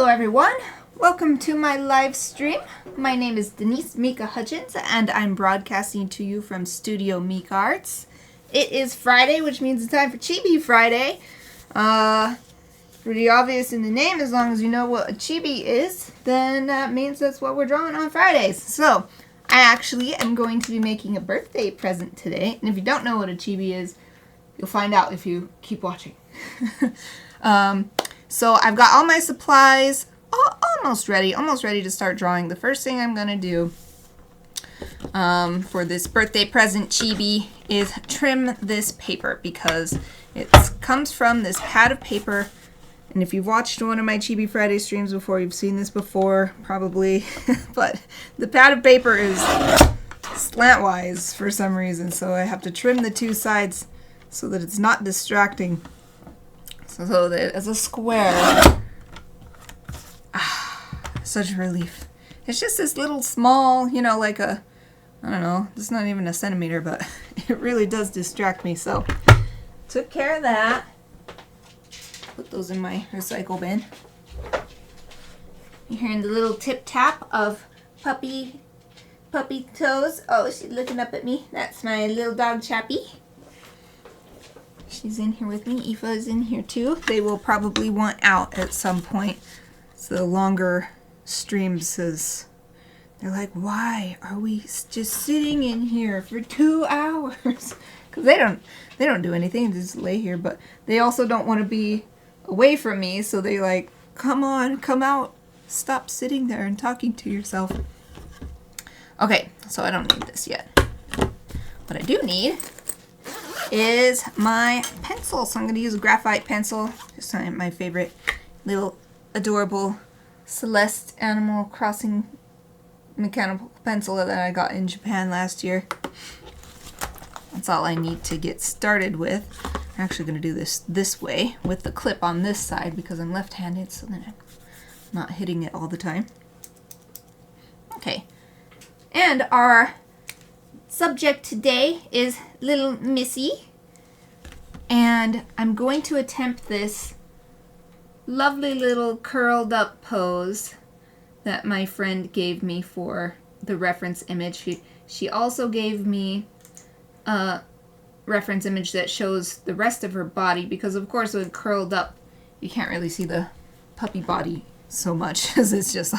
Hello everyone, welcome to my live stream. My name is Denise Hutchins and I'm broadcasting to you from Studio Mikarts. It is Friday, which means it's time for Chibi Friday. Pretty obvious in the name. As long as you know what a chibi is, then that means that's what we're drawing on Fridays. So I actually am going to be making a birthday present today, and if you don't know what a chibi is, you'll find out if you keep watching. So I've got all my supplies almost ready to start drawing. The first thing I'm going to do for this birthday present chibi is trim this paper because it comes from this pad of paper. And if you've watched one of my Chibi Friday streams before, you've seen this before, probably. But the pad of paper is slantwise for some reason, so I have to trim the two sides so that it's not distracting. So that as a square, such a relief. It's just this little small, you know, like a, I don't know, it's not even a centimeter, but it really does distract me. So took care of that. Put those in my recycle bin. You're hearing the little tip tap of puppy toes. Oh, she's looking up at me. That's my little dog Chappy. She's in here with me. Aoife is in here too. They will probably want out at some point. It's the longer streams is they're like, why are we just sitting in here for 2 hours? Because they don't do anything. They just lay here. But they also don't want to be away from me, so they like, come on, come out. Stop sitting there and talking to yourself. Okay, so I don't need this yet. What I do need is my pencil. So I'm going to use a graphite pencil. Just my favorite little adorable Celeste Animal Crossing mechanical pencil that I got in Japan last year. That's all I need to get started with. I'm actually going to do this way with the clip on this side because I'm left-handed, so then I'm not hitting it all the time. Okay, and our subject today is little Missy, and I'm going to attempt this lovely little curled up pose that my friend gave me for the reference image. She also gave me a reference image that shows the rest of her body because of course when curled up you can't really see the puppy body so much because it's just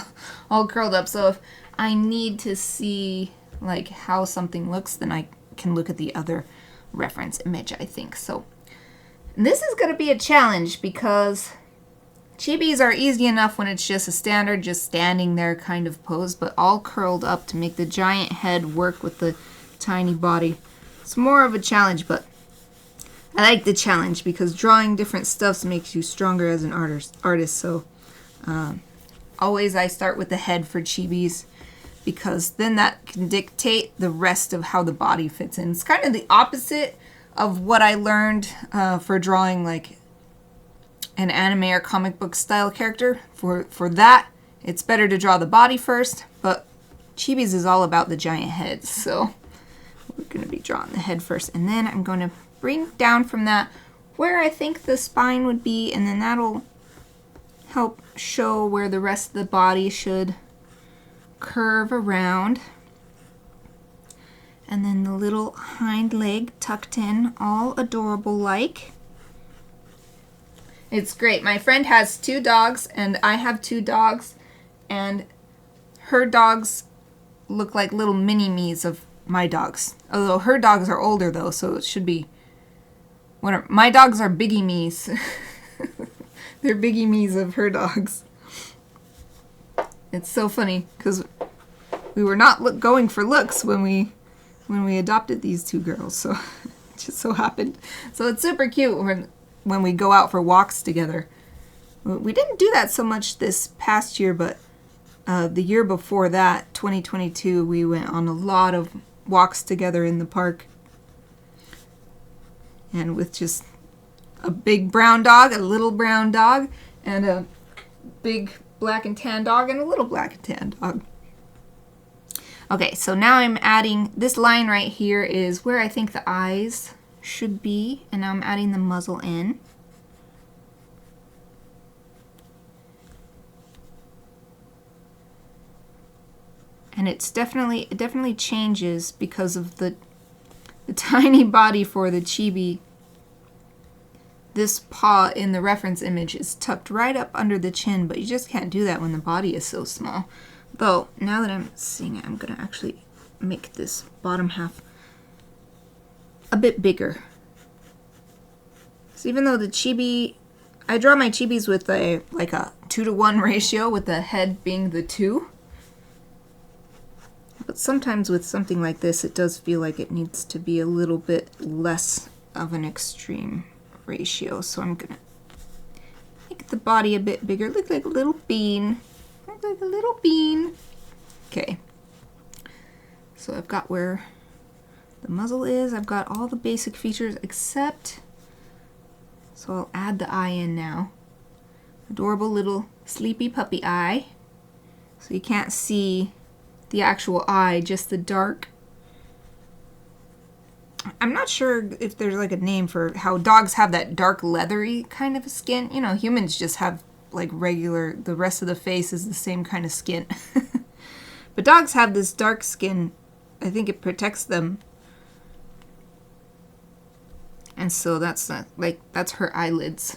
all curled up. So if I need to see like how something looks, then I can look at the other reference image, I think. So this is going to be a challenge because chibis are easy enough when it's just a standard just standing there kind of pose, but all curled up to make the giant head work with the tiny body. It's more of a challenge, but I like the challenge because drawing different stuff makes you stronger as an artist. So always I start with the head for chibis because then that can dictate the rest of how the body fits in. It's kind of the opposite of what I learned for drawing like an anime or comic book style character. For that, it's better to draw the body first, but chibis is all about the giant heads. So we're going to be drawing the head first, and then I'm going to bring down from that where I think the spine would be, and then that'll help show where the rest of the body should curve around. And then the little hind leg tucked in, all adorable like. It's great. My friend has 2 dogs, and I have 2 dogs, and her dogs look like little mini-me's of my dogs. Although her dogs are older though, so it should be my dogs are biggie me's. They're biggie me's of her dogs. It's so funny because we were not going for looks when we adopted these 2 girls, so it just so happened. So it's super cute when we go out for walks together. We didn't do that so much this past year, but the year before that, 2022, we went on a lot of walks together in the park. And with just a big brown dog, a little brown dog, and a big black and tan dog, and a little black and tan dog. Okay, so now I'm adding, this line right here is where I think the eyes should be, and now I'm adding the muzzle in. And it definitely changes because of the tiny body for the Chibi. This paw in the reference image is tucked right up under the chin, but you just can't do that when the body is so small. Though, now that I'm seeing it, I'm going to actually make this bottom half a bit bigger. So even though the Chibi, I draw my Chibis with a 2-to-1 ratio, with the head being the 2. But sometimes with something like this, it does feel like it needs to be a little bit less of an extreme ratio. So I'm gonna make the body a bit bigger. Look like a little bean. Look like a little bean. Okay. So I've got where the muzzle is. I've got all the basic features except, so I'll add the eye in now. Adorable little sleepy puppy eye. So you can't see the actual eye, just the dark. I'm not sure if there's like a name for how dogs have that dark leathery kind of skin. You know, humans just have like regular, the rest of the face is the same kind of skin. But dogs have this dark skin. I think it protects them. And so that's not, like, that's her eyelids.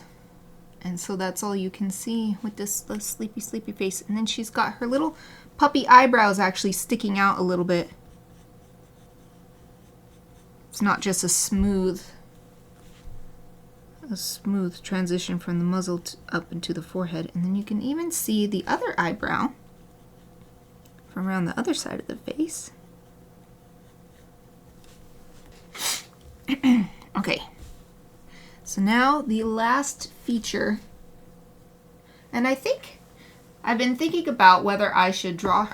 And so that's all you can see with this sleepy face. And then she's got her little puppy eyebrows actually sticking out a little bit. It's not just a smooth transition from the muzzle up into the forehead. And then you can even see the other eyebrow from around the other side of the face. Okay, so now the last feature, and I think I've been thinking about whether I should draw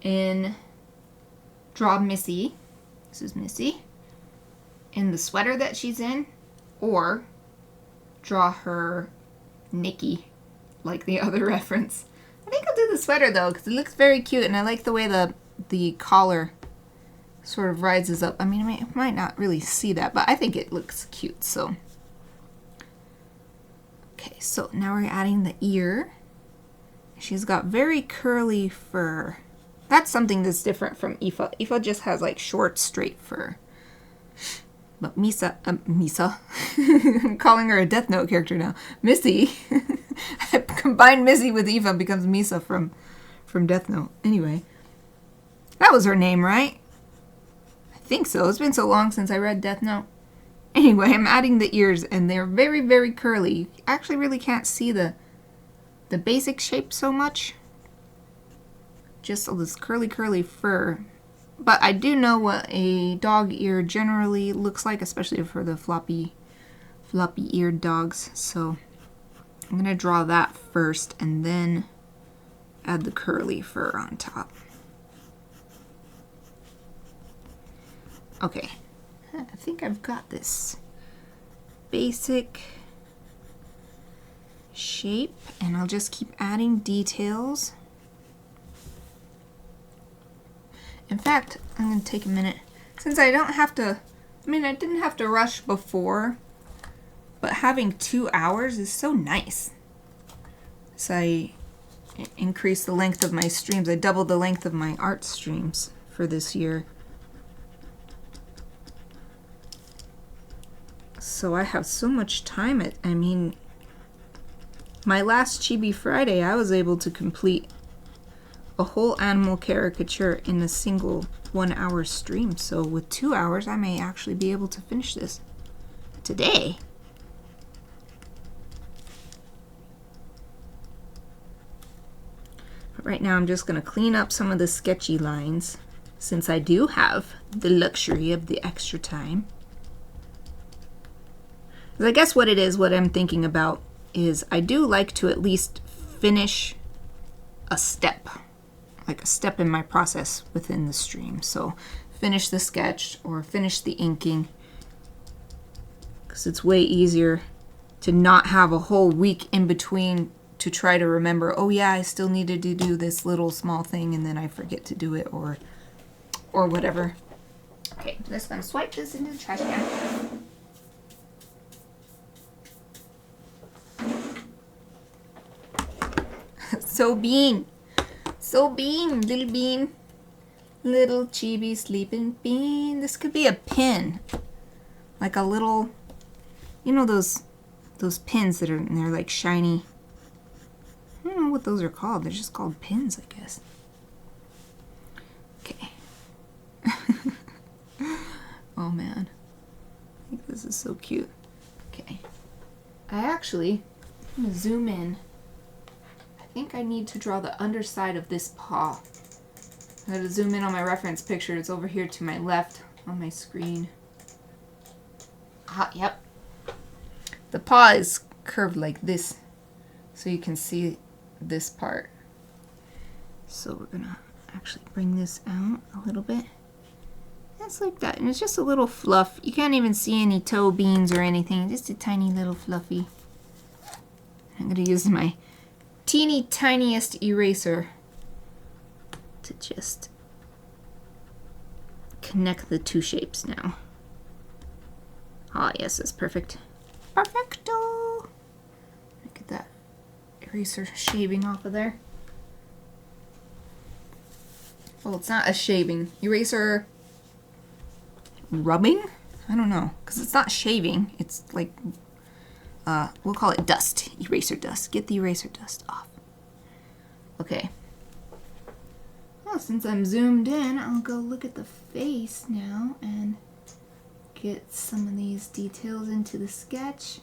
Missy, this is Missy, in the sweater that she's in, or draw her Nikki, like the other reference. I think I'll do the sweater though, because it looks very cute, and I like the way the collar sort of rises up. I mean, I might not really see that, but I think it looks cute, so. Okay, so now we're adding the ear. She's got very curly fur. That's something that's different from Aoife. Aoife just has like short, straight fur. But Misa, I'm calling her a Death Note character now. Missy, I combined Missy with Aoife, becomes Misa from Death Note. Anyway, that was her name, right? I think so. It's been so long since I read Death Note. Anyway, I'm adding the ears, and they're very, very curly. You actually really can't see the basic shape so much. Just all this curly fur. But I do know what a dog ear generally looks like, especially for the floppy-eared dogs. So I'm going to draw that first, and then add the curly fur on top. Okay, I think I've got this basic shape, and I'll just keep adding details. In fact, I'm going to take a minute, since I don't have to, I mean, I didn't have to rush before, but having 2 hours is so nice. So I increased the length of my streams. I doubled the length of my art streams for this year. So I have so much time. I mean, my last Chibi Friday, I was able to complete a whole animal caricature in a single 1 hour stream. So with 2 hours, I may actually be able to finish this today. But right now, I'm just going to clean up some of the sketchy lines, since I do have the luxury of the extra time. I guess what I'm thinking about is I do like to at least finish a step, like a step in my process within the stream. So finish the sketch or finish the inking, because it's way easier to not have a whole week in between to try to remember, oh yeah, I still needed to do this little small thing, and then I forget to do it, or whatever. Okay, I'm just gonna swipe this into the trash can. So Bean, little Bean. Little Chibi sleeping bean. This could be a pin. Like a little, you know those pins that are, and they're like shiny. I don't know what those are called. They're just called pins, I guess. Okay. Oh man. I think this is so cute. Okay. I'm gonna zoom in. I think I need to draw the underside of this paw. I'm going to zoom in on my reference picture. It's over here to my left on my screen. Ah, yep. The paw is curved like this, so you can see this part. So we're going to actually bring this out a little bit. Just like that. And it's just a little fluff. You can't even see any toe beans or anything. Just a tiny little fluffy. I'm going to use my teeny tiniest eraser to just connect the two shapes now. Ah, yes, that's perfect. Perfecto! Get that eraser shaving off of there. Well, it's not a shaving. Eraser rubbing? I don't know, because it's not shaving. It's like, we'll call it dust. Eraser dust. Get the eraser dust off. Okay. Well, since I'm zoomed in, I'll go look at the face now and get some of these details into the sketch.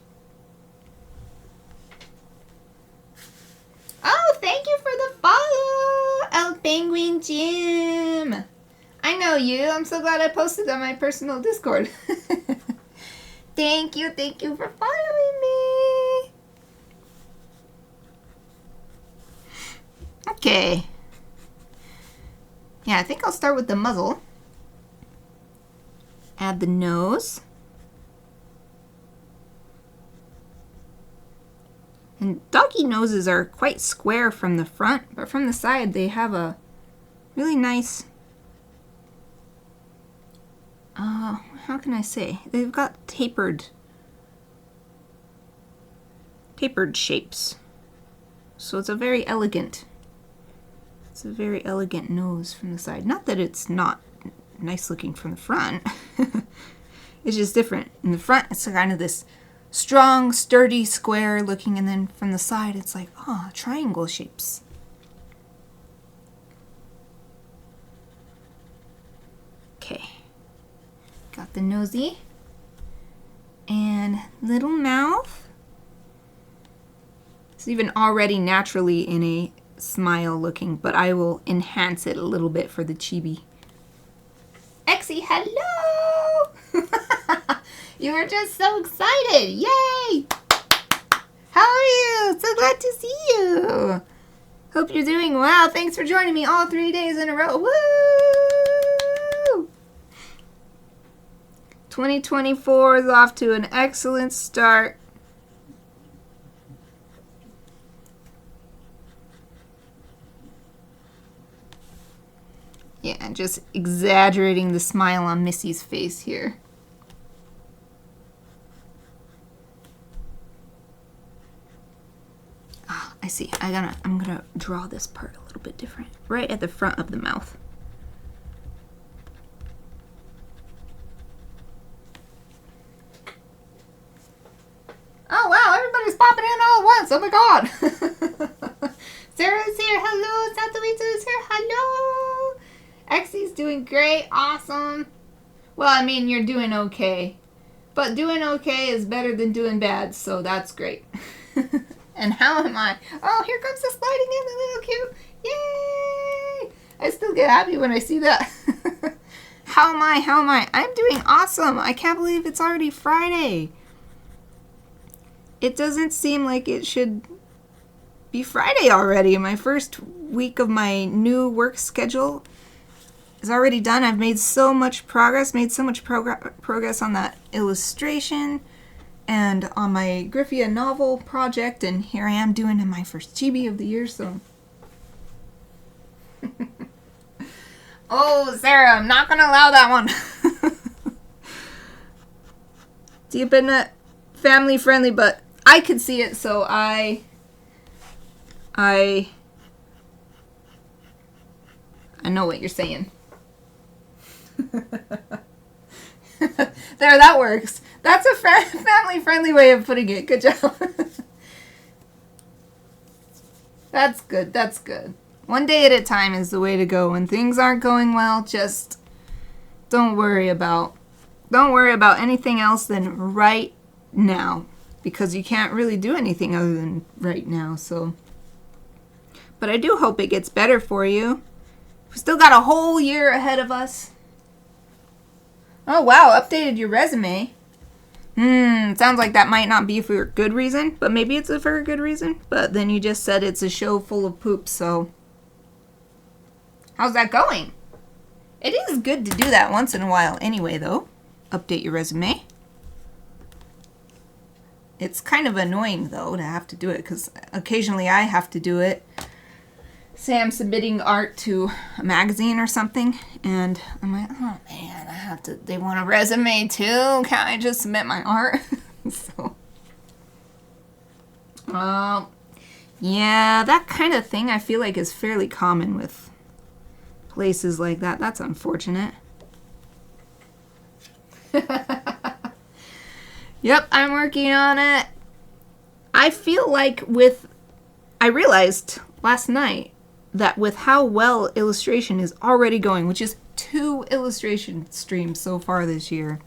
Oh, thank you for the follow, El Penguin Jim. I know you. I'm so glad I posted on my personal Discord. Thank you for following me. Okay. Yeah, I think I'll start with the muzzle. Add the nose. And doggy noses are quite square from the front, but from the side they have a really nice, how can I say? They've got tapered shapes. So it's a very elegant nose from the side. Not that it's not nice looking from the front. It's just different. In the front, it's kind of this strong, sturdy, square looking, and then from the side, it's like, oh, triangle shapes. Okay. Got the nosy. And little mouth. It's even already naturally in a smile looking, but I will enhance it a little bit for the chibi. Exie, hello! You were just so excited. Yay! How are you? So glad to see you. Hope you're doing well. Thanks for joining me all 3 days in a row. Woo! 2024 is off to an excellent start. Yeah, just exaggerating the smile on Missy's face here. Ah, I see. I'm gonna draw this part a little bit different. Right at the front of the mouth. Oh wow, everybody's popping in all at once. Oh my god. Sarah's here. Hello. Santawito is here. Hello. Exie's doing great. Awesome. Well, I mean, you're doing okay. But doing okay is better than doing bad, so that's great. And how am I? Oh, here comes the sliding in, the little cute. Yay! I still get happy when I see that. How am I? How am I? I'm doing awesome. I can't believe it's already Friday. It doesn't seem like it should be Friday already. My first week of my new work schedule is already done. I've made so much progress, progress on that illustration and on my Griffia novel project, and here I am doing my first chibi of the year, so. Oh, Sarah, I'm not gonna allow that one. Deep in it, family friendly, but I could see it, so I I know what you're saying. There, that works. That's a family-friendly way of putting it. Good job. That's good. That's good. One day at a time is the way to go. When things aren't going well, just don't worry about anything else than right now, because you can't really do anything other than right now. So, but I do hope it gets better for you. We still got a whole year ahead of us. Oh wow, updated your resume. Sounds like that might not be for a good reason, but maybe it's for a good reason. But then you just said it's a show full of poop, so how's that going? It is good to do that once in a while anyway, though. Update your resume. It's kind of annoying, though, to have to do it, because occasionally I have to do it. Say I'm submitting art to a magazine or something, and I'm like, oh man, they want a resume too? Can't I just submit my art? So, yeah, that kind of thing I feel like is fairly common with places like that. That's unfortunate. Yep, I'm working on it. I feel like I realized last night that with how well illustration is already going, which is 2 illustration streams so far this year,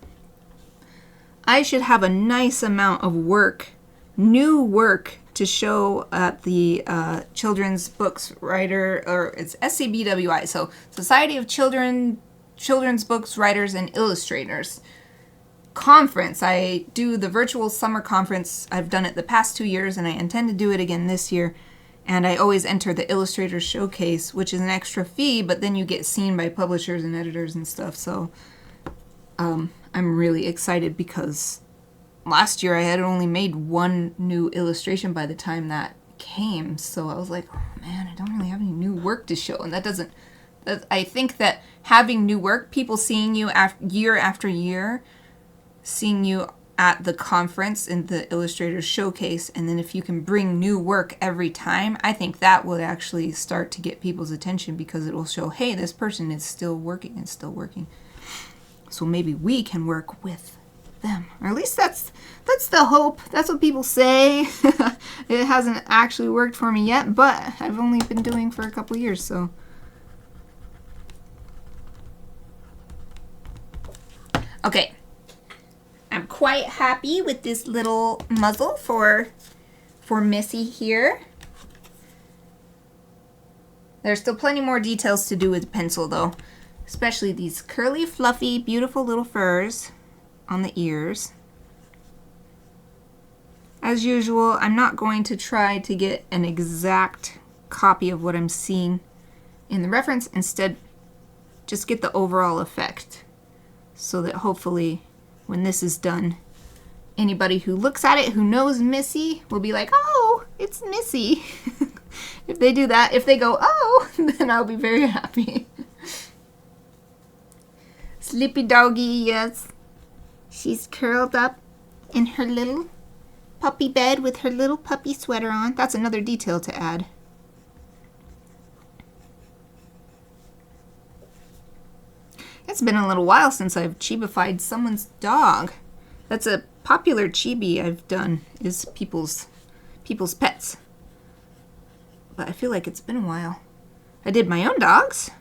I should have a nice amount of work, new work, to show at the Children's Books Writer, or it's SCBWI, so Society of Children's Books Writers and Illustrators conference. I do the virtual summer conference. I've done it the past 2 years, and I intend to do it again this year. And I always enter the Illustrator Showcase, which is an extra fee, but then you get seen by publishers and editors and stuff. So I'm really excited, because last year I had only made 1 new illustration by the time that came. So I was like, oh man, I don't really have any new work to show. And I think that having new work, people seeing you year after year, seeing you at the conference in the Illustrator Showcase, and then if you can bring new work every time, I think that will actually start to get people's attention, because it will show, hey, this person is still working and still working. So maybe we can work with them. Or at least that's the hope. That's what people say. It hasn't actually worked for me yet, but I've only been doing for a couple years, so. Okay. I'm quite happy with this little muzzle for Missy here. There's still plenty more details to do with the pencil, though. Especially these curly, fluffy, beautiful little furs on the ears. As usual, I'm not going to try to get an exact copy of what I'm seeing in the reference. Instead, just get the overall effect, so that hopefully when this is done, anybody who looks at it who knows Missy will be like, oh, it's Missy. If they do that, if they go, oh, then I'll be very happy. Sleepy doggy, yes. She's curled up in her little puppy bed with her little puppy sweater on. That's another detail to add. It's been a little while since I've chibified someone's dog. That's a popular chibi I've done, is people's pets. But I feel like it's been a while. I did my own dogs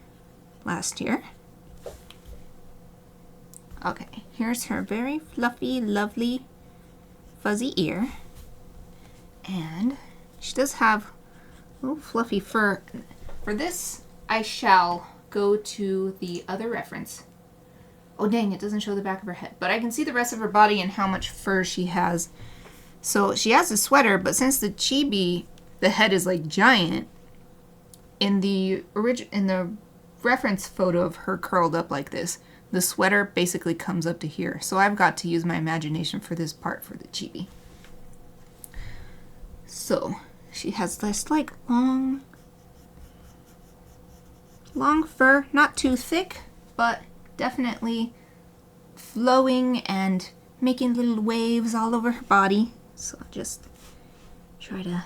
last year. Okay, here's her very fluffy, lovely, fuzzy ear. And she does have a little fluffy fur. For this, I shall go to the other reference. Oh dang, it doesn't show the back of her head, but I can see the rest of her body and how much fur she has. So she has a sweater, but since the chibi, the head is like giant, in the reference photo of her curled up like this, the sweater basically comes up to here. So I've got to use my imagination for this part for the chibi. So she has this like long fur, not too thick, but definitely flowing and making little waves all over her body. So I'll just try to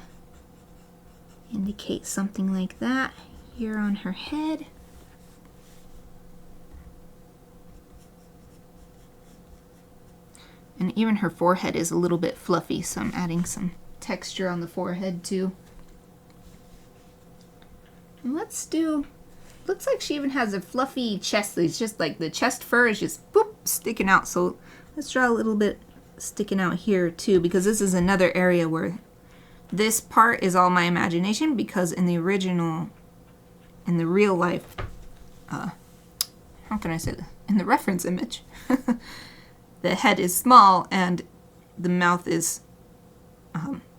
indicate something like that here on her head. And even her forehead is a little bit fluffy, so I'm adding some texture on the forehead too. And let's do, looks like she even has a fluffy chest. It's just like the chest fur is just boop, sticking out. So let's draw a little bit sticking out here too, because this is another area where this part is all my imagination, because in the original, in the real life, how can I say this? In the reference image, the head is small and the mouth is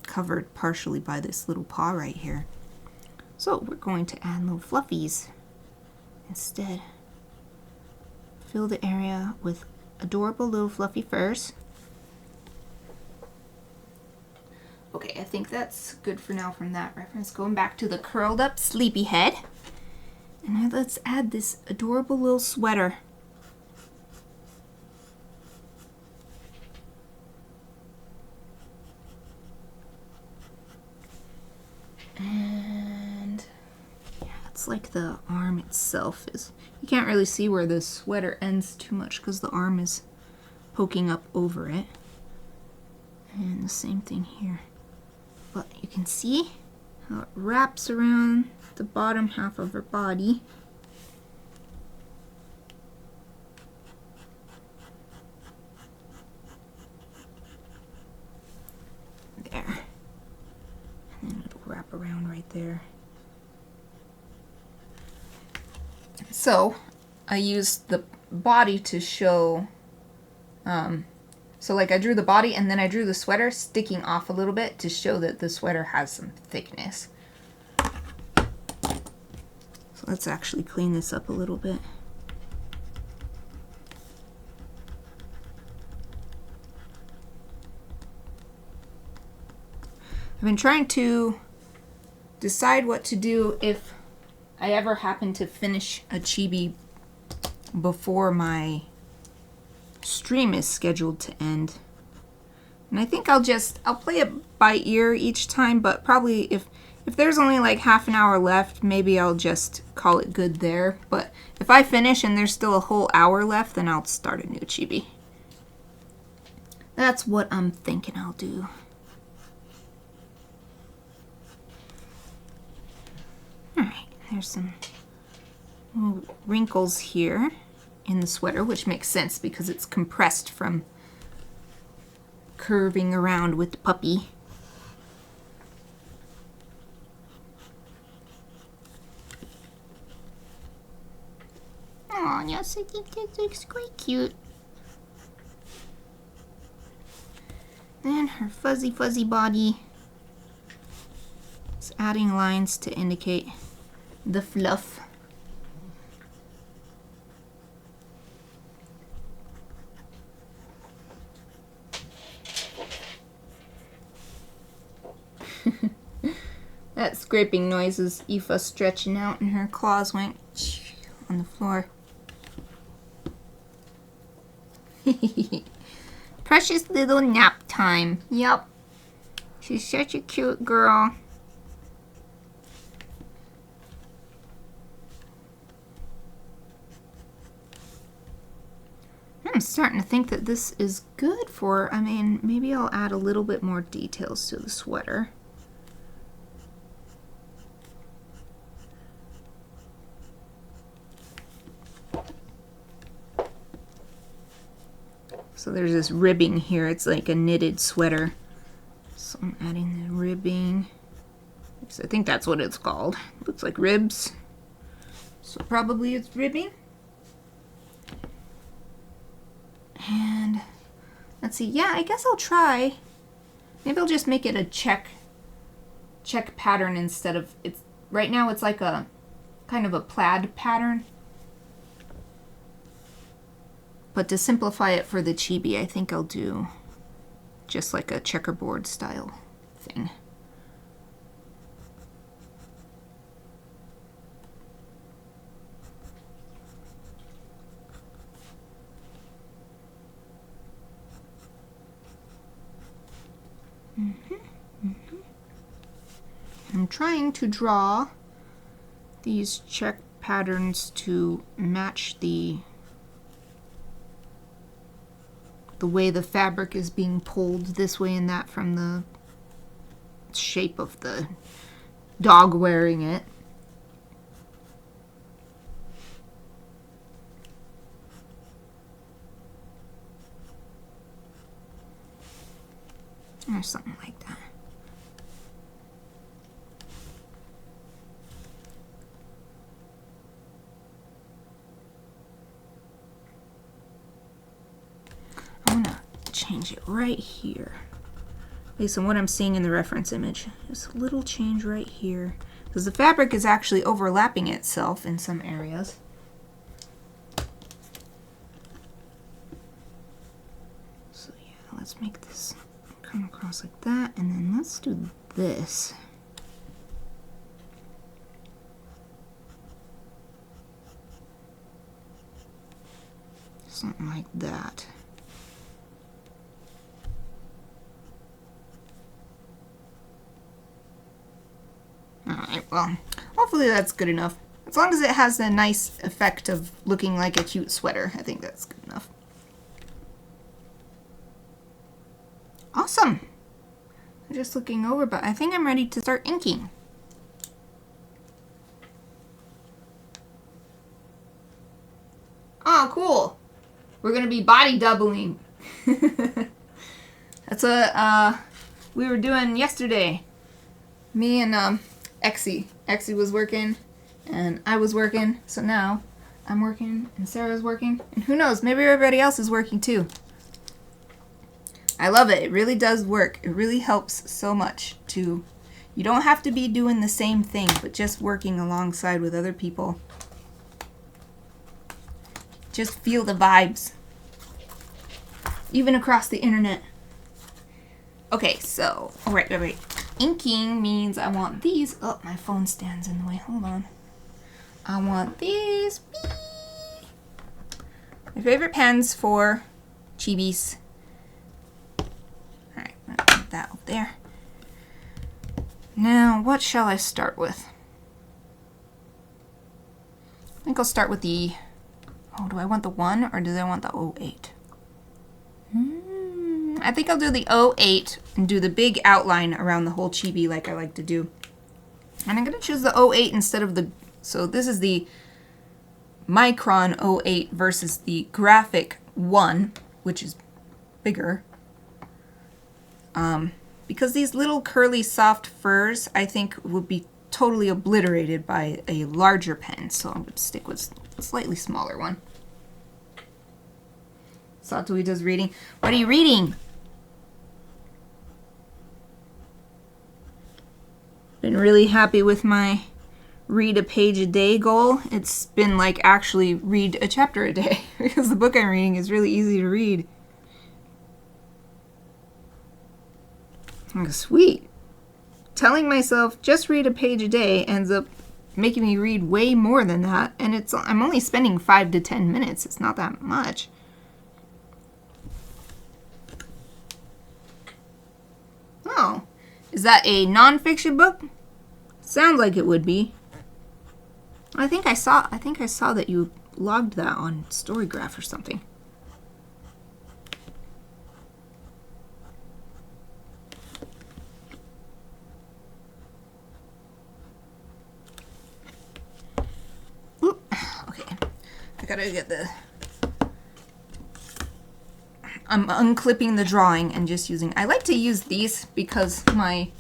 covered partially by this little paw right here. So we're going to add little fluffies instead. Fill the area with adorable little fluffy furs. Okay, I think that's good for now from that reference. Going back to the curled up sleepy head. And now let's add this adorable little sweater. And yeah, it's like the arm itself is, you can't really see where the sweater ends too much because the arm is poking up over it. And the same thing here. But you can see how it wraps around the bottom half of her body. There. And then it'll wrap around right there. So I used the body to show, so like I drew the body and then I drew the sweater sticking off a little bit to show that the sweater has some thickness. So let's actually clean this up a little bit. I've been trying to decide what to do if I ever happen to finish a chibi before my stream is scheduled to end. And I think I'll play it by ear each time, but probably if there's only like half an hour left, maybe I'll just call it good there. But if I finish and there's still a whole hour left, then I'll start a new chibi. That's what I'm thinking I'll do. Alright, there's some little wrinkles here in the sweater, which makes sense because it's compressed from curving around with the puppy. Oh, yes, I think that looks quite cute. Then her fuzzy body. It's adding lines to indicate the fluff. That scraping noise is Aoife stretching out and her claws went on the floor. Precious little nap time. Yup. She's such a cute girl. I'm starting to think that this is good for, I mean, maybe I'll add a little bit more details to the sweater. So there's this ribbing here. It's like a knitted sweater. So I'm adding the ribbing. I think that's what it's called. Looks like ribs. So probably it's ribbing. And let's see. Yeah, I guess I'll try. Maybe I'll just make it a check pattern instead of, it's right now it's like a kind of a plaid pattern. But to simplify it for the chibi, I think I'll do just like a checkerboard style thing. I'm trying to draw these check patterns to match the the way the fabric is being pulled this way and that from the shape of the dog wearing it. Or something like that. I'm gonna change it right here based on what I'm seeing in the reference image. Just a little change right here because the fabric is actually overlapping itself in some areas. So yeah, let's make this come across like that, and then let's do this. Something like that. Alright, well, hopefully that's good enough. As long as it has a nice effect of looking like a cute sweater, I think that's good enough. Awesome! I'm just looking over, but I think I'm ready to start inking. Oh, cool! We're gonna be body doubling. That's what we were doing yesterday. Me and Exie. Exie was working and I was working, so now I'm working and Sarah's working, and who knows, maybe everybody else is working too. I love it. It really does work. It really helps so much to, you don't have to be doing the same thing, but just working alongside with other people. Just feel the vibes. Even across the internet. Okay, so, alright. Inking means I want these. Oh, my phone stands in the way. Hold on. I want these. My favorite pens for Chibis. Alright, I'm gonna put that up there. Now, what shall I start with? I think I'll start with the... Oh, do I want the 1 or do I want the 08? I think I'll do the 08 and do the big outline around the whole chibi like I like to do. And I'm going to choose the 08 instead of the... So this is the Micron 08 versus the Graphic 1, which is bigger. Because these little curly soft furs, I think, would be totally obliterated by a larger pen. So I'm going to stick with a slightly smaller one. Satoe does reading. What are you reading? Been really happy with my read a page a day goal. It's been like actually read a chapter a day because the book I'm reading is really easy to read. Oh, sweet. Telling myself just read a page a day ends up making me read way more than that, and I'm only spending 5 to 10 minutes. It's not that much. Oh, is that a nonfiction book? Sounds like it would be. I think I saw that you logged that on Storygraph or something. Oop. Okay, I gotta get the... I'm unclipping the drawing and just using... I like to use these because I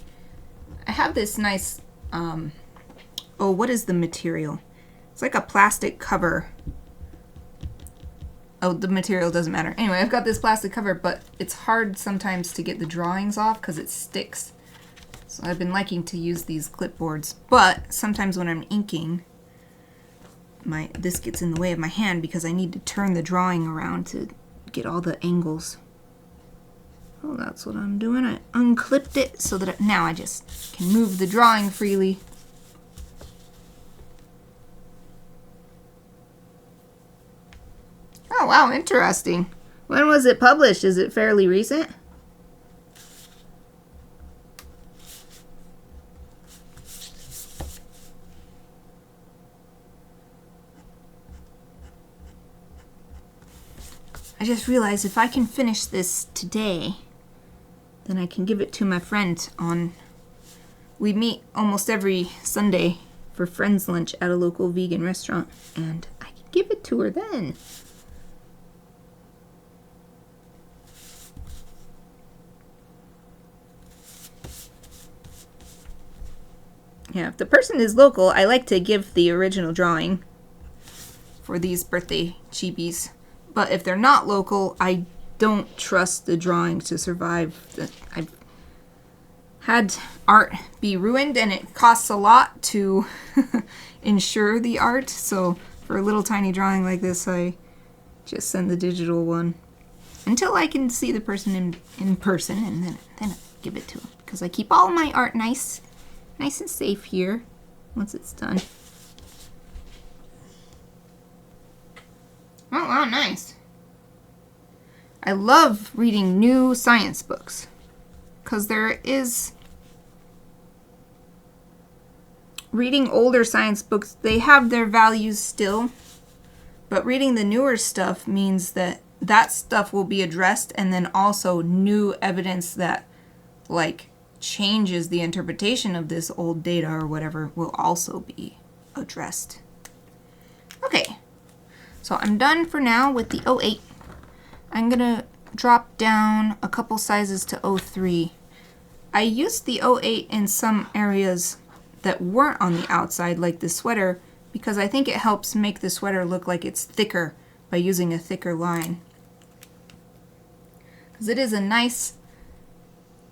have this nice... oh, what is the material? It's like a plastic cover. Oh, the material doesn't matter. Anyway, I've got this plastic cover, but it's hard sometimes to get the drawings off because it sticks. So I've been liking to use these clipboards. But sometimes when I'm inking, this gets in the way of my hand because I need to turn the drawing around to get all the angles. Oh, that's what I'm doing. I unclipped it so that now I just can move the drawing freely. Oh, wow, interesting. When was it published? Is it fairly recent? I just realized if I can finish this today, then I can give it to my friend on... We meet almost every Sunday for friends lunch at a local vegan restaurant, and I can give it to her then. Yeah, if the person is local, I like to give the original drawing for these birthday chibis. But if they're not local, I don't trust the drawing to survive. I've had art be ruined, and it costs a lot to insure the art. So for a little tiny drawing like this, I just send the digital one until I can see the person in person, and then I give it to them. Because I keep all my art nice and safe here once it's done. Oh, wow, nice. I love reading new science books because there is... Reading older science books, they have their values still, but reading the newer stuff means that that stuff will be addressed, and then also new evidence that, like, changes the interpretation of this old data or whatever will also be addressed. Okay, so I'm done for now with the 08. I'm gonna drop down a couple sizes to 03. I used the 08 in some areas that weren't on the outside, like the sweater, because I think it helps make the sweater look like it's thicker by using a thicker line. Because it is a nice,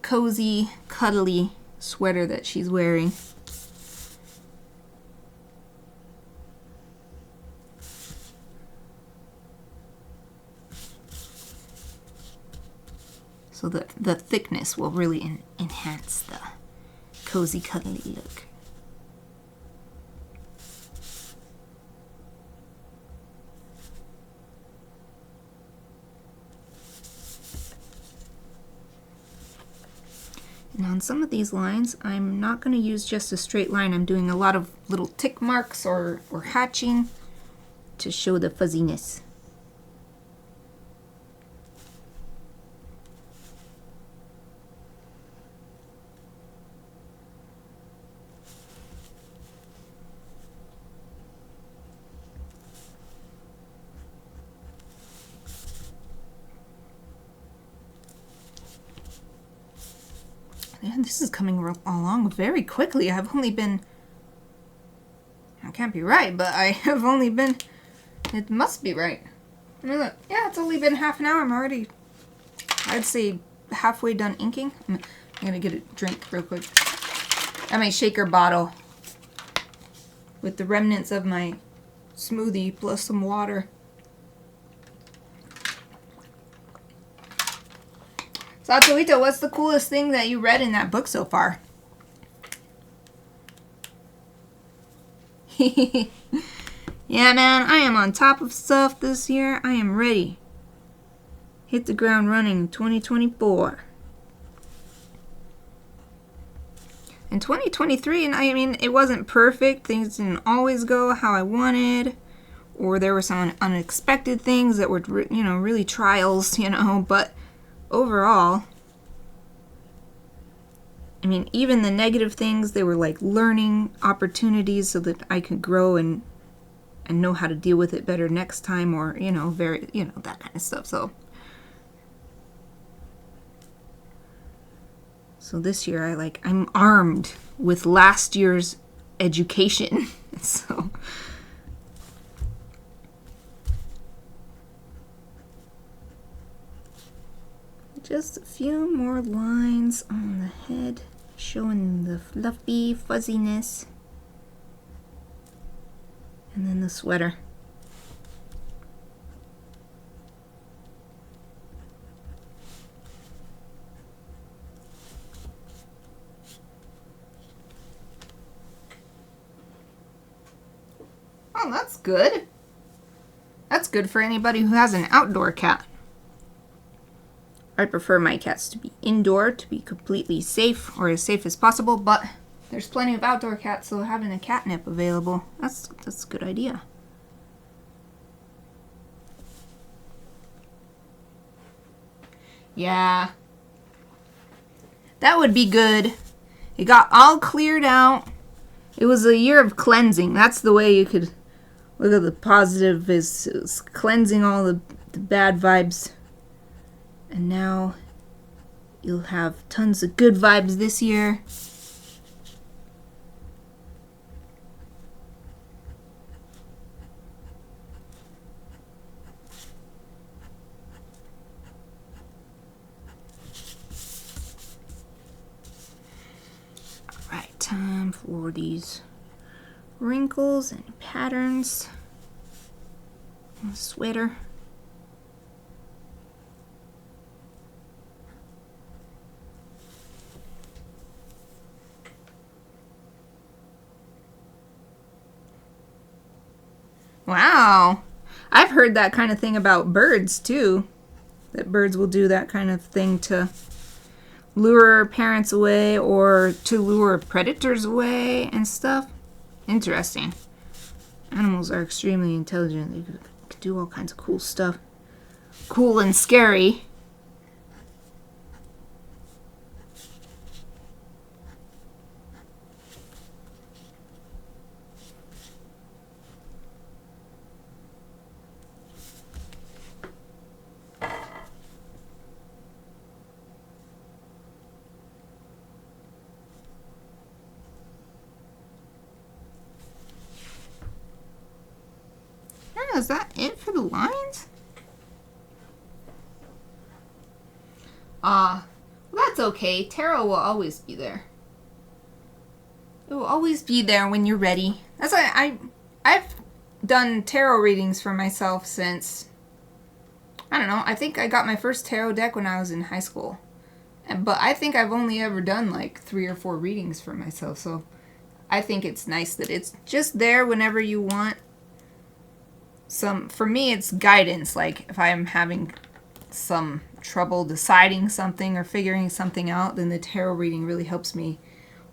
cozy, cuddly sweater that she's wearing. So the thickness will really enhance the cozy, cuddly look. And on some of these lines, I'm not going to use just a straight line. I'm doing a lot of little tick marks or hatching to show the fuzziness. And this is coming along very quickly. I've only been... I can't be right, but I have only been... It must be right. I mean, look, yeah, it's only been half an hour. I'm already, I'd say, halfway done inking. I'm going to get a drink real quick. I have my shaker bottle with the remnants of my smoothie plus some water. So, Atuito, what's the coolest thing that you read in that book so far? Yeah, man, I am on top of stuff this year. I am ready. Hit the ground running 2024. In 2023, and I mean, it wasn't perfect. Things didn't always go how I wanted. Or there were some unexpected things that were, you know, really trials, you know, but... Overall, I mean, even the negative things, they were like learning opportunities so that I could grow and know how to deal with it better next time, or, you know, that kind of stuff. So this year I'm armed with last year's education. So just a few more lines on the head, showing the fluffy fuzziness. And then the sweater. Oh, that's good. That's good for anybody who has an outdoor cat. I prefer my cats to be indoor to be completely safe, or as safe as possible, but there's plenty of outdoor cats, so having a catnip available, that's a good idea. Yeah. That would be good. It got all cleared out. It was a year of cleansing. That's the way you could look at the positive, is cleansing all the bad vibes. And now you'll have tons of good vibes this year. Alright, time for these wrinkles and patterns. Sweater. Wow. I've heard that kind of thing about birds too. That birds will do that kind of thing to lure parents away or to lure predators away and stuff. Interesting. Animals are extremely intelligent. They can do all kinds of cool stuff. Cool and scary. Is that it for the lines? Well, that's okay. Tarot will always be there. It will always be there when you're ready. That's why I've done tarot readings for myself since, I don't know, I think I got my first tarot deck when I was in high school. But I think I've only ever done like 3 or 4 readings for myself, so I think it's nice that it's just there whenever you want. For me, it's guidance. Like if I'm having some trouble deciding something or figuring something out, then the tarot reading really helps me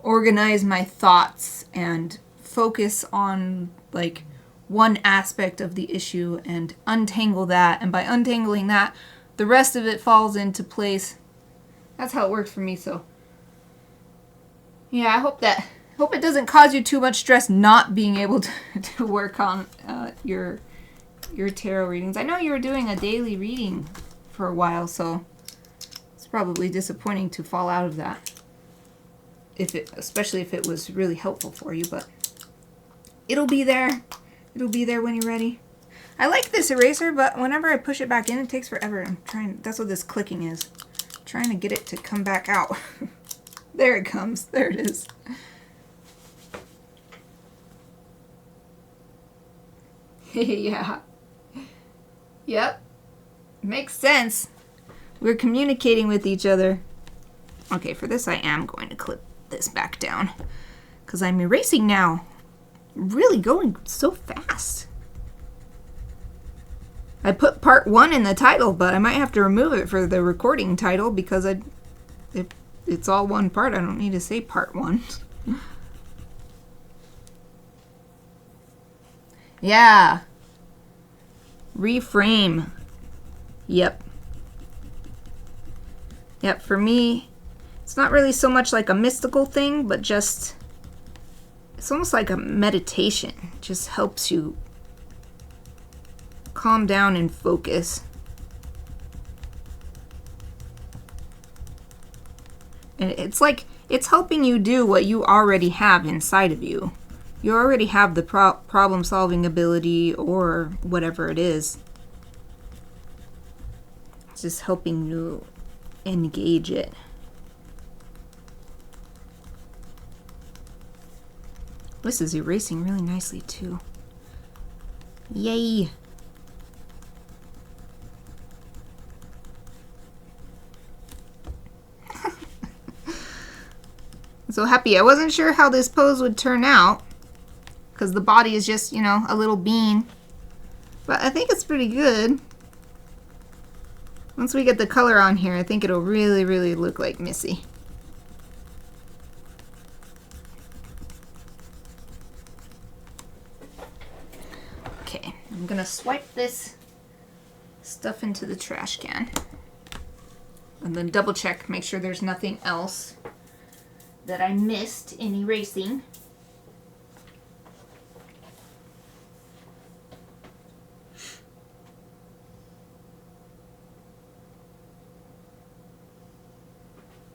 organize my thoughts and focus on like one aspect of the issue and untangle that. And by untangling that, the rest of it falls into place. That's how it works for me. So yeah, I hope it doesn't cause you too much stress not being able to work on your tarot readings. I know you were doing a daily reading for a while, so it's probably disappointing to fall out of that. Especially if it was really helpful for you, but it'll be there. It'll be there when you're ready. I like this eraser, but whenever I push it back in, it takes forever. That's what this clicking is. I'm trying to get it to come back out. There it comes. There it is. Yeah. Yep. Makes sense. We're communicating with each other. Okay, for this I am going to clip this back down because I'm erasing now. Really going so fast. I put part 1 in the title, but I might have to remove it for the recording title because it's all one part. I don't need to say part 1. Yeah. Reframe. Yep. Yep, for me, it's not really so much like a mystical thing, but just, it's almost like a meditation. It just helps you calm down and focus. And it's like, it's helping you do what you already have inside of you. You already have the problem-solving ability or whatever it is. It's just helping you engage it. This is erasing really nicely too. Yay! I'm so happy. I wasn't sure how this pose would turn out because the body is just, you know, a little bean. But I think it's pretty good. Once we get the color on here, I think it'll really, really look like Missy. Okay, I'm gonna swipe this stuff into the trash can. And then double check, make sure there's nothing else that I missed in erasing.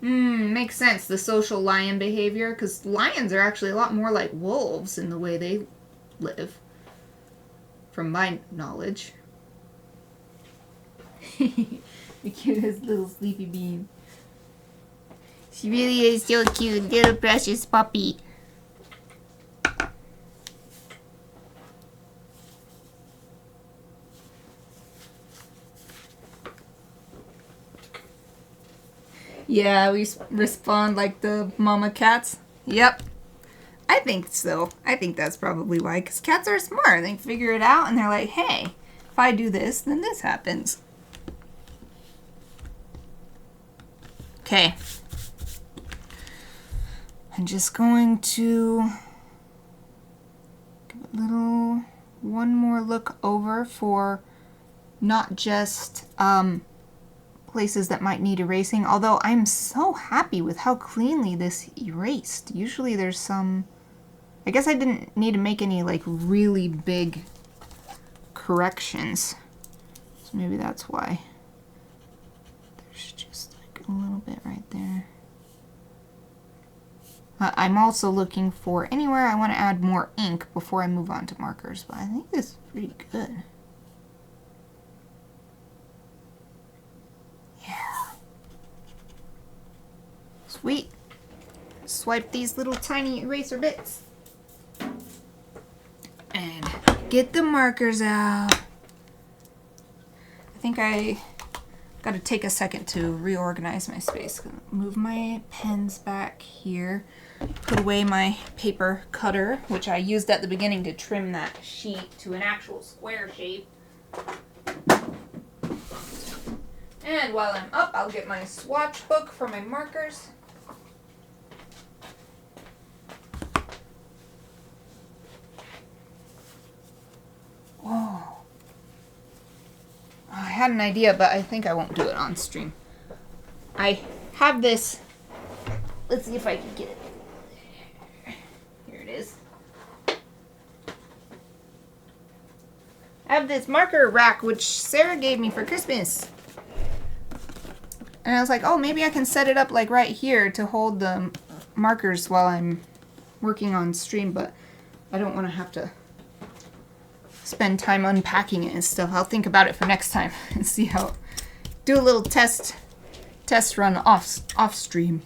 Makes sense, the social lion behavior, because lions are actually a lot more like wolves in the way they live, from my knowledge. The cutest little sleepy bean. She really is so cute, little precious puppy. Yeah, we respond like the mama cats. Yep. I think so. I think that's probably why, because cats are smart. They figure it out and they're like, hey, if I do this, then this happens. Okay. I'm just going to give a little one more look over for not just places that might need erasing, although I'm so happy with how cleanly this erased. Usually there's some, I guess I didn't need to make any like really big corrections, so maybe that's why. There's just like a little bit right there. I'm also looking for anywhere I want to add more ink before I move on to markers, but I think this is pretty good. Yeah. Sweet. Swipe these little tiny eraser bits. And get the markers out. I think I gotta take a second to reorganize my space. Move my pens back here. Put away my paper cutter, which I used at the beginning to trim that sheet to an actual square shape. And while I'm up, I'll get my swatch book for my markers. Whoa. I had an idea, but I think I won't do it on stream. I have this. Let's see if I can get it. Here it is. I have this marker rack, which Sarah gave me for Christmas. And I was like, oh, maybe I can set it up like right here to hold the markers while I'm working on stream, but I don't want to have to spend time unpacking it and stuff. I'll think about it for next time and see how, do a little test run off stream.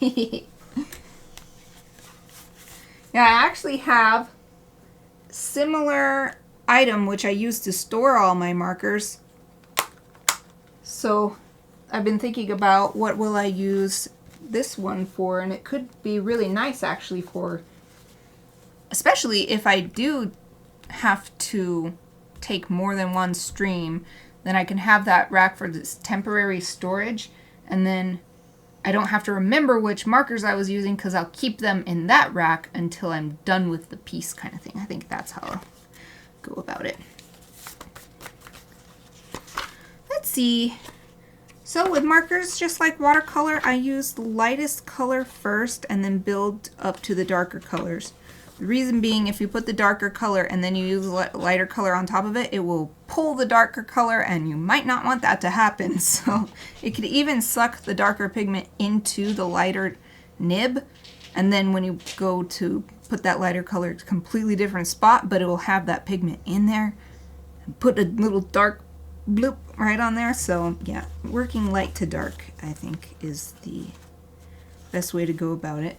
Yeah, I actually have similar item which I use to store all my markers. So I've been thinking about what will I use this one for, and it could be really nice actually for, especially if I do have to take more than one stream, then I can have that rack for this temporary storage, and then I don't have to remember which markers I was using because I'll keep them in that rack until I'm done with the piece kind of thing. I think that's how I'll go about it. Let's see. So with markers, just like watercolor, I use the lightest color first and then build up to the darker colors. The reason being, if you put the darker color and then you use lighter color on top of it, it will pull the darker color, and you might not want that to happen. So it could even suck the darker pigment into the lighter nib, and then when you go to put that lighter color, it's a completely different spot, but it will have that pigment in there. Put a little dark bloop right on there. So yeah, working light to dark, I think, is the best way to go about it.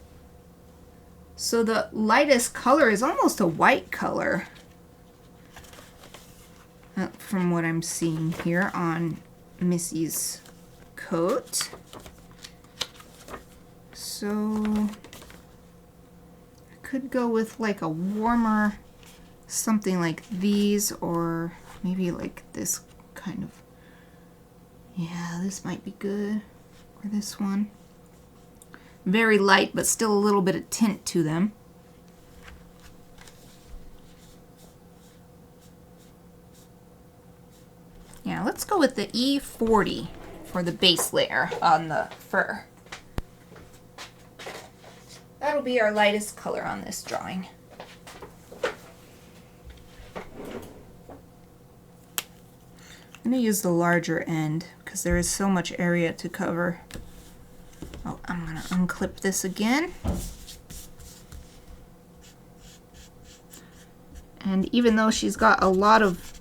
So the lightest color is almost a white color from what I'm seeing here on Missy's coat. So I could go with like a warmer, something like these, or maybe like this kind of, yeah, this might be good, or this one. Very light, but still a little bit of tint to them. let's go with the E40 for the base layer on the fur. That'll be our lightest color on this drawing. I'm going to use the larger end because there is so much area to cover. Oh, I'm going to unclip this again. And even though she's got a lot of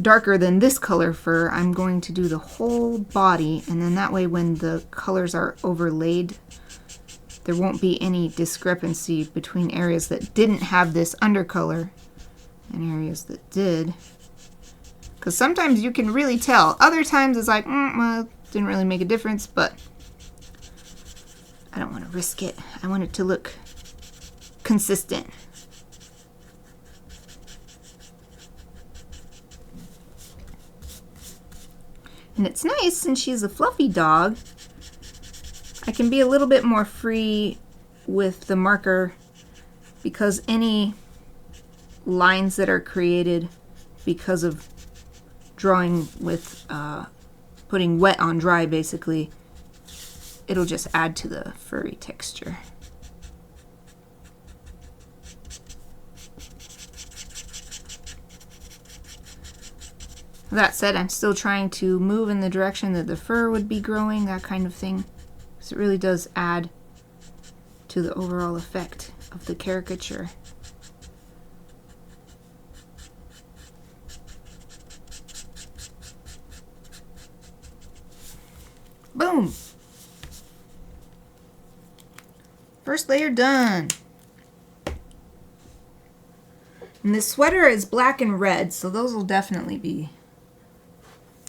darker than this color fur, I'm going to do the whole body, and then that way when the colors are overlaid, there won't be any discrepancy between areas that didn't have this undercolor and areas that did. Because sometimes you can really tell. Other times it's like, well, didn't really make a difference, but I don't want to risk it. I want it to look consistent. And it's nice, since she's a fluffy dog, I can be a little bit more free with the marker, because any lines that are created because of drawing with putting wet on dry, basically, it'll just add to the furry texture. That said, I'm still trying to move in the direction that the fur would be growing, that kind of thing, because it really does add to the overall effect of the caricature. Boom! First layer done. And this sweater is black and red, so those will definitely be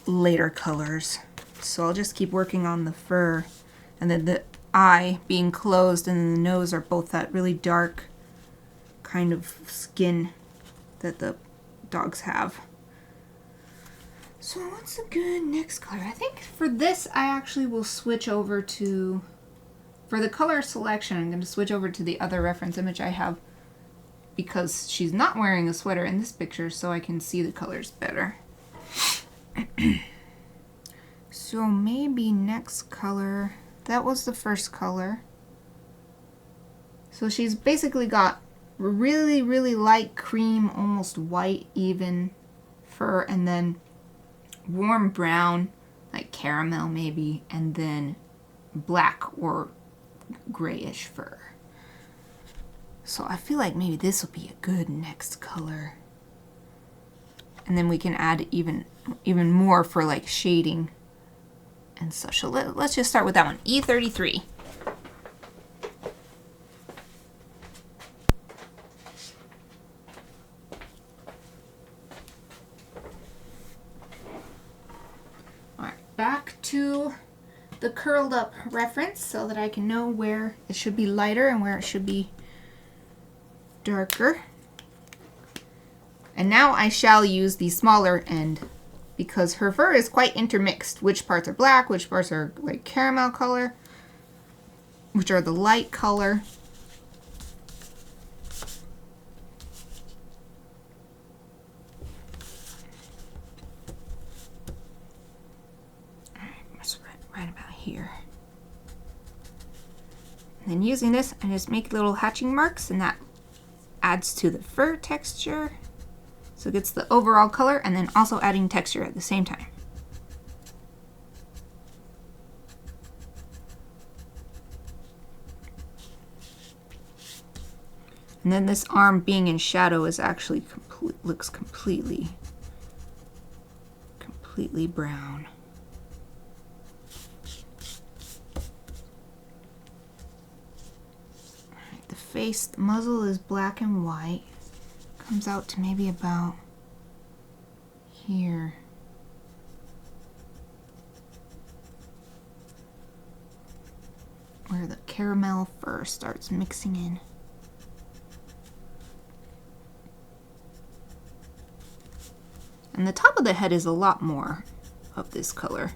later colors. So I'll just keep working on the fur, and then the eye being closed and then the nose are both that really dark kind of skin that the dogs have. So what's a good next color? I think for this I actually will switch over to, for the color selection, I'm going to switch over to the other reference image I have, because she's not wearing a sweater in this picture, so I can see the colors better. So maybe next color, that was the first color. So she's basically got really, really light cream, almost white even fur, and then warm brown, like caramel maybe, and then black or grayish fur. So I feel like maybe this will be a good next color. And then we can add even more for like shading and such. So let's just start with that one, E33. Back to the curled up reference so that I can know where it should be lighter and where it should be darker. And now I shall use the smaller end, because her fur is quite intermixed. Which parts are black, which parts are like caramel color, which are the light color. Right about here. And then using this, I just make little hatching marks, and that adds to the fur texture. So it gets the overall color and then also adding texture at the same time. And then this arm being in shadow is actually looks completely brown. The face, the muzzle is black and white. Comes out to maybe about here. Where the caramel fur starts mixing in. And the top of the head is a lot more of this color.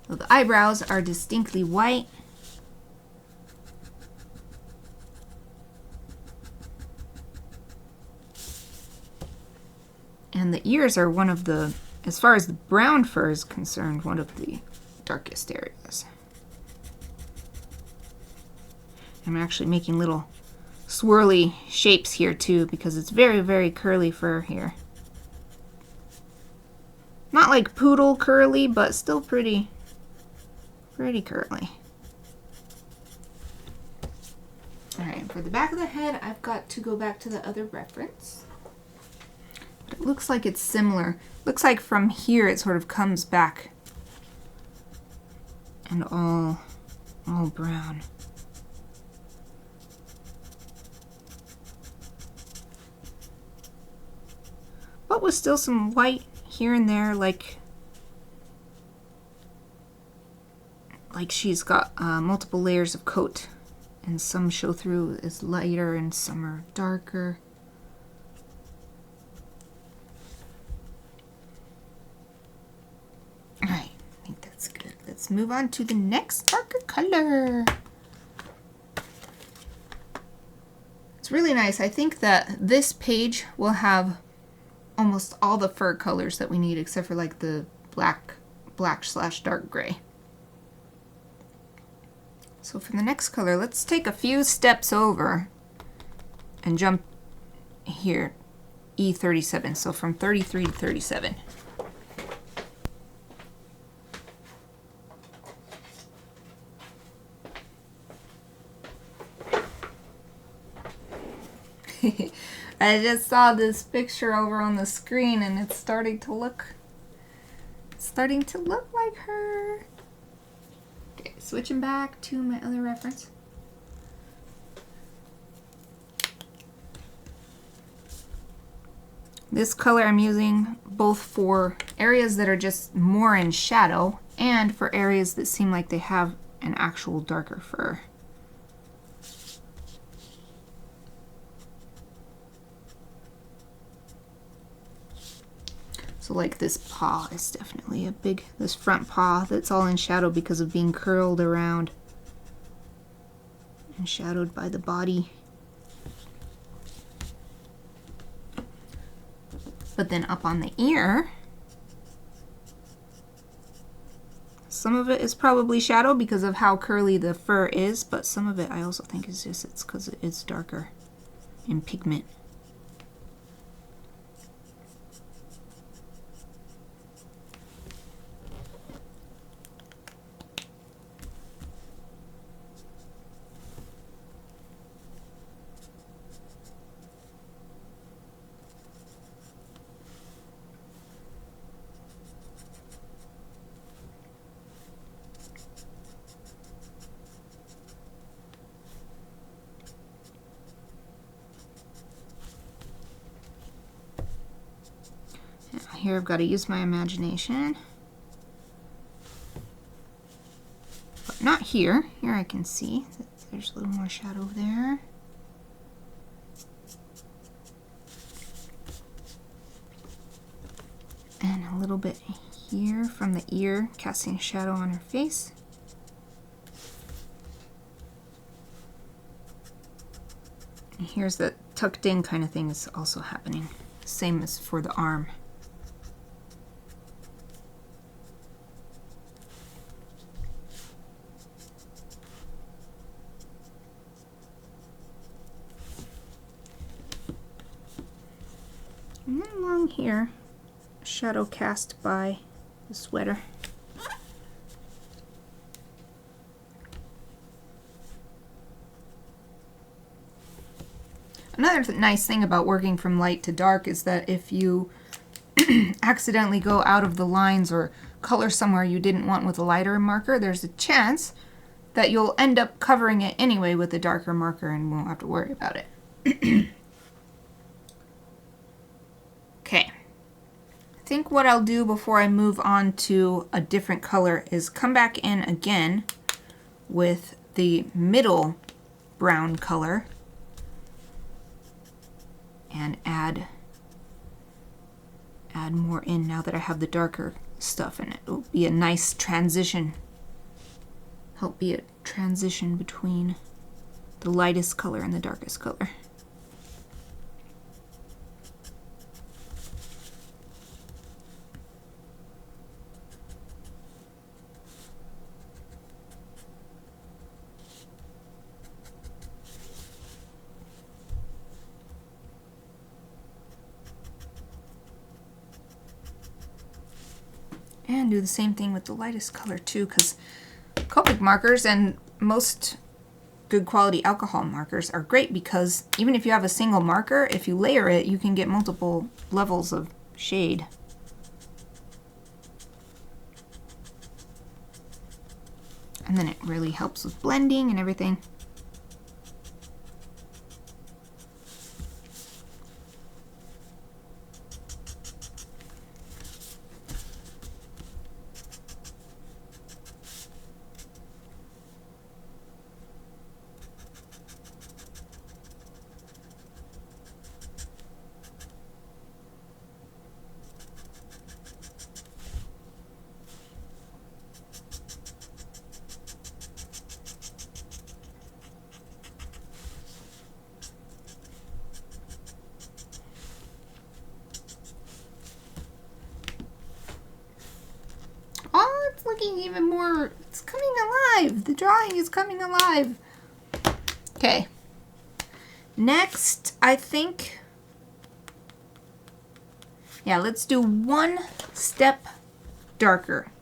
So the eyebrows are distinctly white. And the ears are one of the as far as the brown fur is concerned, one of the darkest areas. I'm actually making little swirly shapes here too because it's very, very curly fur here. Not like poodle curly, but still pretty curly. Alright, for the back of the head, I've got to go back to the other reference. But it looks like it's similar. Looks like from here it sort of comes back and all brown. But with still some white here and there, like she's got multiple layers of coat, and some show through as lighter and some are darker. Alright, I think that's good. Let's move on to the next darker color. It's really nice. I think that this page will have almost all the fur colors that we need except for like the black / dark gray. So for the next color, let's take a few steps over and jump here, E37, so from 33 to 37. I just saw this picture over on the screen and it's starting to look like her. Okay, switching back to my other reference. This color I'm using both for areas that are just more in shadow and for areas that seem like they have an actual darker fur. So like this paw is definitely a big, this front paw that's all in shadow because of being curled around and shadowed by the body. But then up on the ear, some of it is probably shadow because of how curly the fur is, but some of it I also think is just it's because it's darker in pigment. Here I've got to use my imagination. But not here. Here I can see that there's a little more shadow there. And a little bit here from the ear, casting a shadow on her face. And here's that tucked in kind of thing is also happening. Same as for the arm. And then along here, shadow cast by the sweater. Another nice thing about working from light to dark is that if you accidentally go out of the lines or color somewhere you didn't want with a lighter marker, there's a chance that you'll end up covering it anyway with a darker marker and won't have to worry about it. Okay. I think what I'll do before I move on to a different color is come back in again with the middle brown color and add more in now that I have the darker stuff in it. It'll be a nice transition. Help be a transition between the lightest color and the darkest color. And do the same thing with the lightest color too, because Copic markers and most good quality alcohol markers are great because even if you have a single marker, if you layer it, you can get multiple levels of shade. And then it really helps with blending and everything. Oh, it's looking even more, it's coming alive. The drawing is coming alive. Okay. Next, I think, yeah, let's do one step darker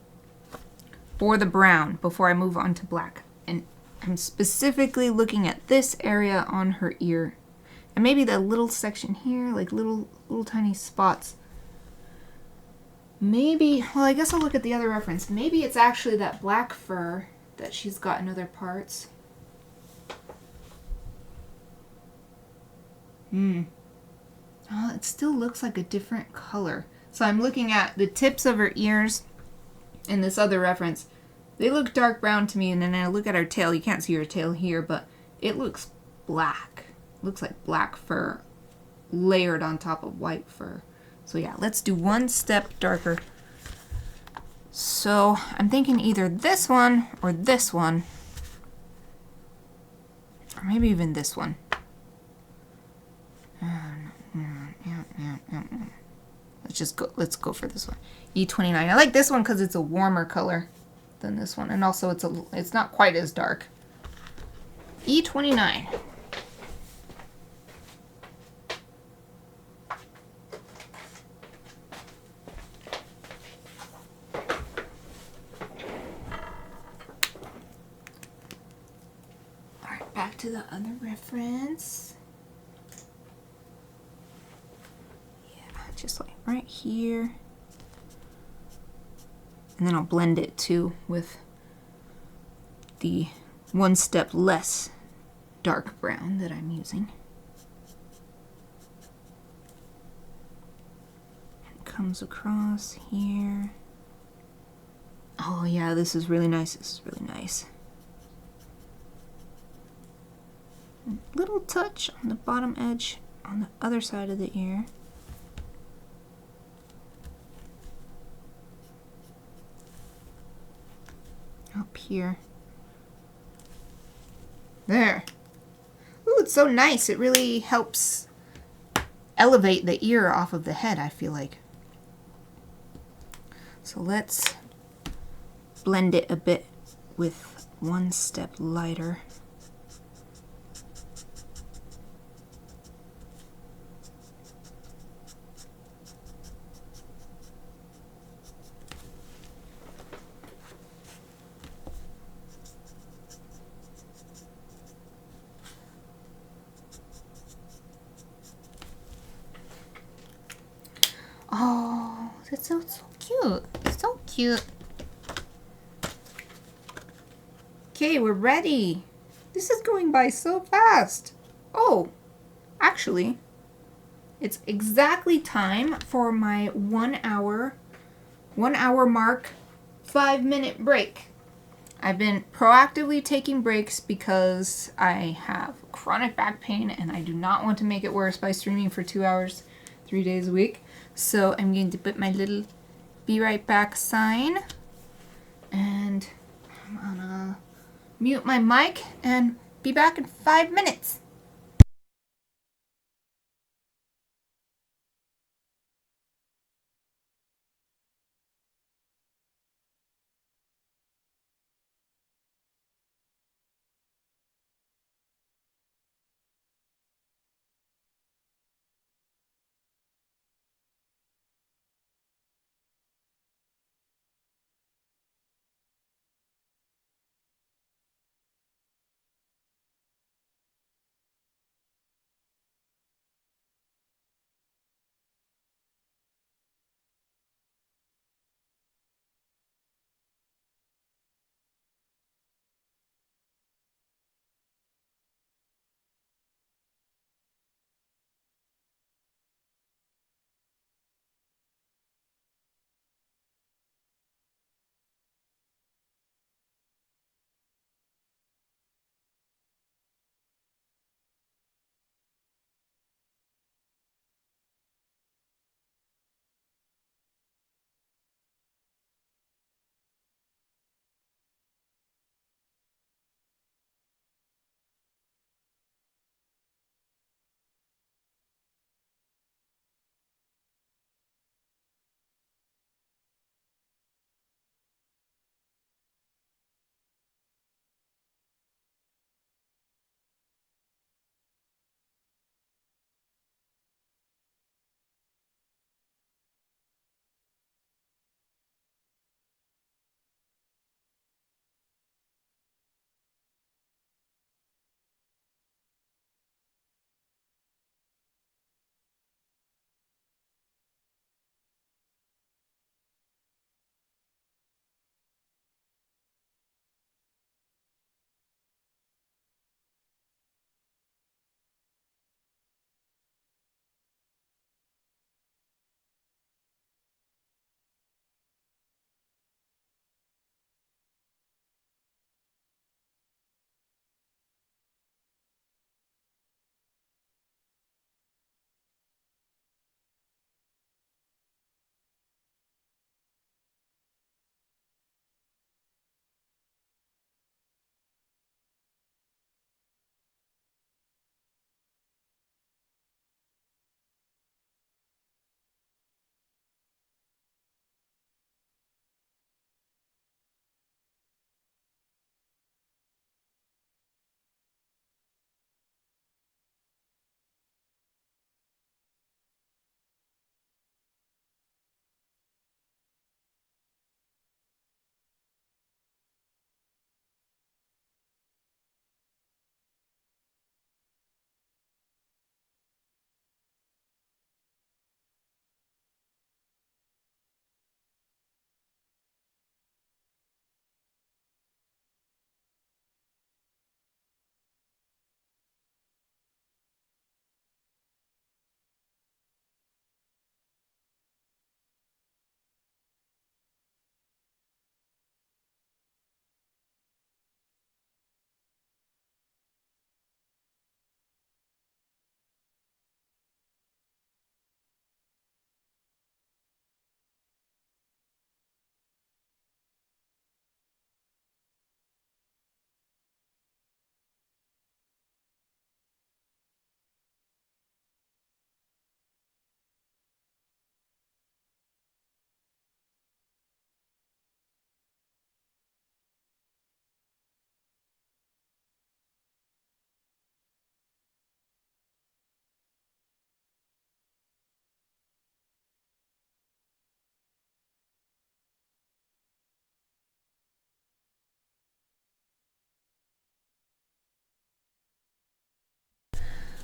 for the brown before I move on to black. And I'm specifically looking at this area on her ear. And maybe that little section here, like little tiny spots. Maybe, well, I guess I'll look at the other reference. Maybe it's actually that black fur that she's got in other parts. Oh, it still looks like a different color. So I'm looking at the tips of her ears in this other reference. They look dark brown to me, and then I look at her tail. You can't see her tail here, but it looks black. It looks like black fur layered on top of white fur. So yeah, let's do one step darker. So I'm thinking either this one or this one. Or maybe even this one. Let's go for this one. E29. I like this one because it's a warmer color than this one. And also it's not quite as dark. E29. Alright, back to the other reference. Just like right here. And then I'll blend it too with the one step less dark brown that I'm using. It comes across here. Oh yeah, this is really nice. This is really nice. A little touch on the bottom edge on the other side of the ear. Up here. There. Ooh, it's so nice. It really helps elevate the ear off of the head, I feel like. So let's blend it a bit with one step lighter. Oh, that's so cute. So cute. Okay, we're ready. This is going by so fast. Oh, actually, it's exactly time for my 1 hour mark, 5-minute break. I've been proactively taking breaks because I have chronic back pain and I do not want to make it worse by streaming for 2 hours, 3 days a week. So I'm going to put my little be right back sign and I'm gonna mute my mic and be back in 5 minutes.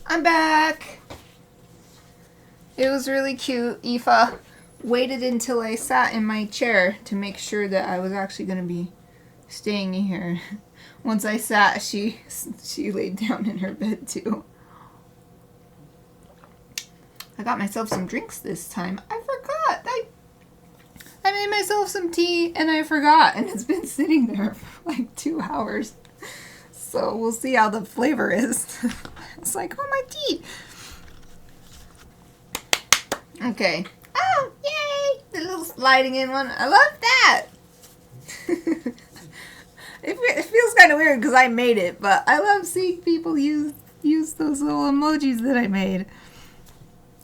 I'm back. It was really cute. Aoife waited until I sat in my chair to make sure that I was actually going to be staying here. Once I sat, she laid down in her bed too. I got myself some drinks this time. I forgot. I made myself some tea and I forgot, and it's been sitting there for like 2 hours. So we'll see how the flavor is. It's like, oh, my tea. Okay. Oh, yay! The little sliding in one. I love that. It feels kind of weird because I made it, but I love seeing people use those little emojis that I made.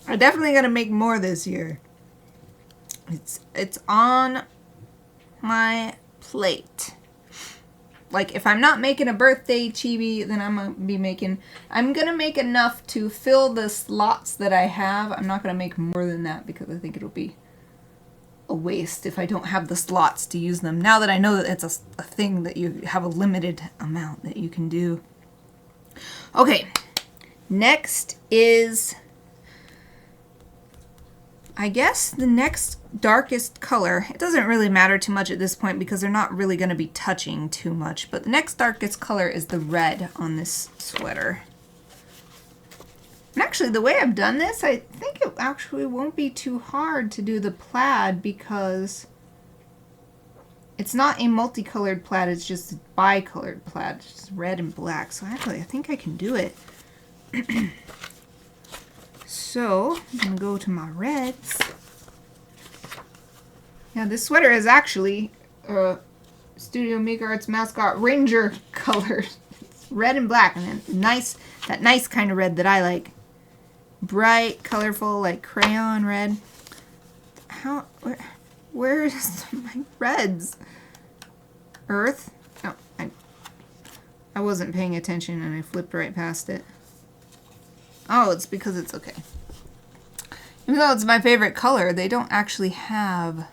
I'm definitely gonna make more this year. It's on my plate. Like, if I'm not making a birthday chibi, then I'm gonna make enough to fill the slots that I have. I'm not gonna make more than that because I think it'll be a waste if I don't have the slots to use them. Now that I know that it's a thing that you have a limited amount that you can do. Okay, next is, I guess, the next darkest color. It doesn't really matter too much at this point because they're not really going to be touching too much, but the next darkest color is the red on this sweater. And actually, the way I've done this, I think it actually won't be too hard to do the plaid because it's not a multicolored plaid, it's just a bicolored plaid. It's just red and black. So actually, I think I can do it. So, I'm going to go to my reds. Yeah, this sweater is actually Studio Mikarts mascot Ranger colors. It's red and black, and then that nice kind of red that I like. Bright, colorful, like crayon red. Where's my reds? Earth? Oh, I wasn't paying attention and I flipped right past it. Oh, it's because it's okay. Even though it's my favorite color, they don't actually have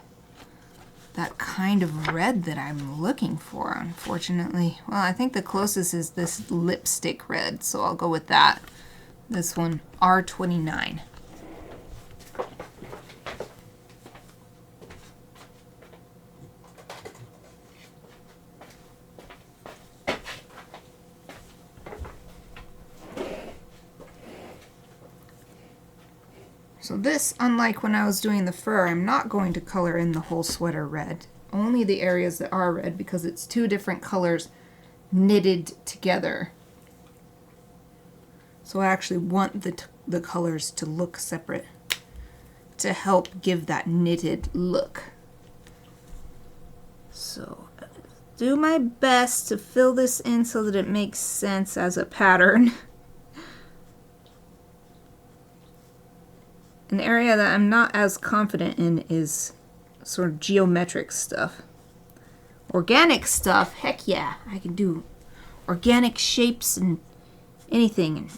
that kind of red that I'm looking for, unfortunately. Well, I think the closest is this lipstick red, so I'll go with that. This one, R29. So this, unlike when I was doing the fur, I'm not going to color in the whole sweater red. Only the areas that are red because it's 2 different colors knitted together. So I actually want the colors to look separate to help give that knitted look. So do my best to fill this in so that it makes sense as a pattern. An area that I'm not as confident in is sort of geometric stuff. Organic stuff, heck yeah, I can do organic shapes and anything. And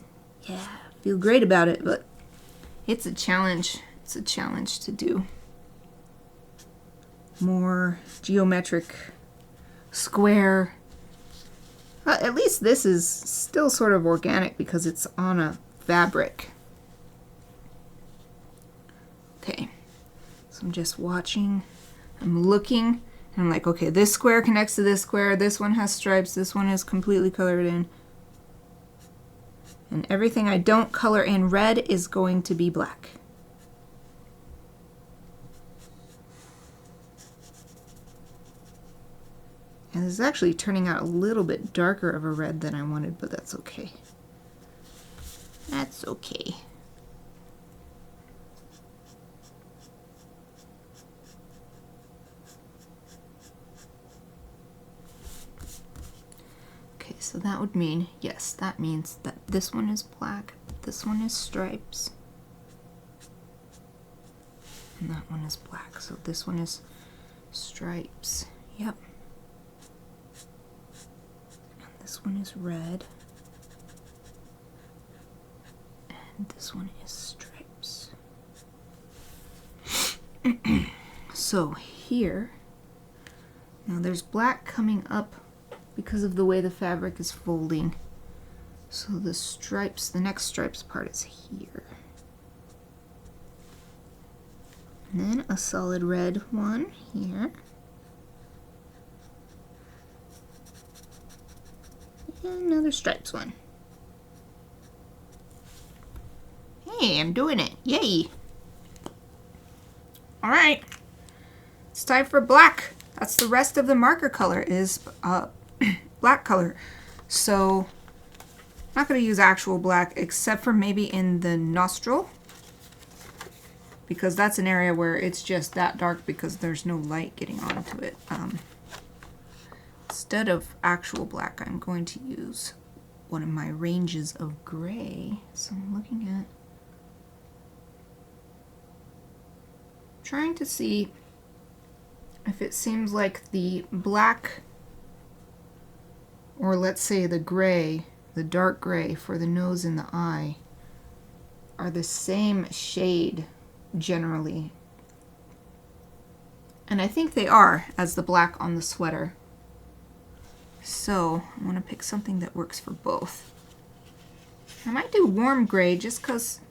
yeah, feel great about it, but it's a challenge. It's a challenge to do more geometric, square. At least this is still sort of organic because it's on a fabric. Okay, so I'm just watching, I'm looking, and I'm like, okay, this square connects to this square, this one has stripes, this one is completely colored in. And everything I don't color in red is going to be black. And this is actually turning out a little bit darker of a red than I wanted, but that's okay. That's okay. So that would mean, yes, that means that this one is black, this one is stripes, and that one is black. So this one is stripes, yep. And this one is red, and this one is stripes. So here, now there's black coming up because of the way the fabric is folding. So the stripes, the next stripes part is here. And then a solid red one here. And another stripes one. Hey, I'm doing it. Yay! Alright. It's time for black. That's the rest of the marker color is black color. So I'm not going to use actual black except for maybe in the nostril, because that's an area where it's just that dark because there's no light getting onto it. Instead of actual black, I'm going to use one of my ranges of gray. So I'm looking at, trying to see if it seems like the black, or let's say the gray, the dark gray for the nose and the eye, are the same shade generally. And I think they are, as the black on the sweater. So I want to pick something that works for both. I might do warm gray just because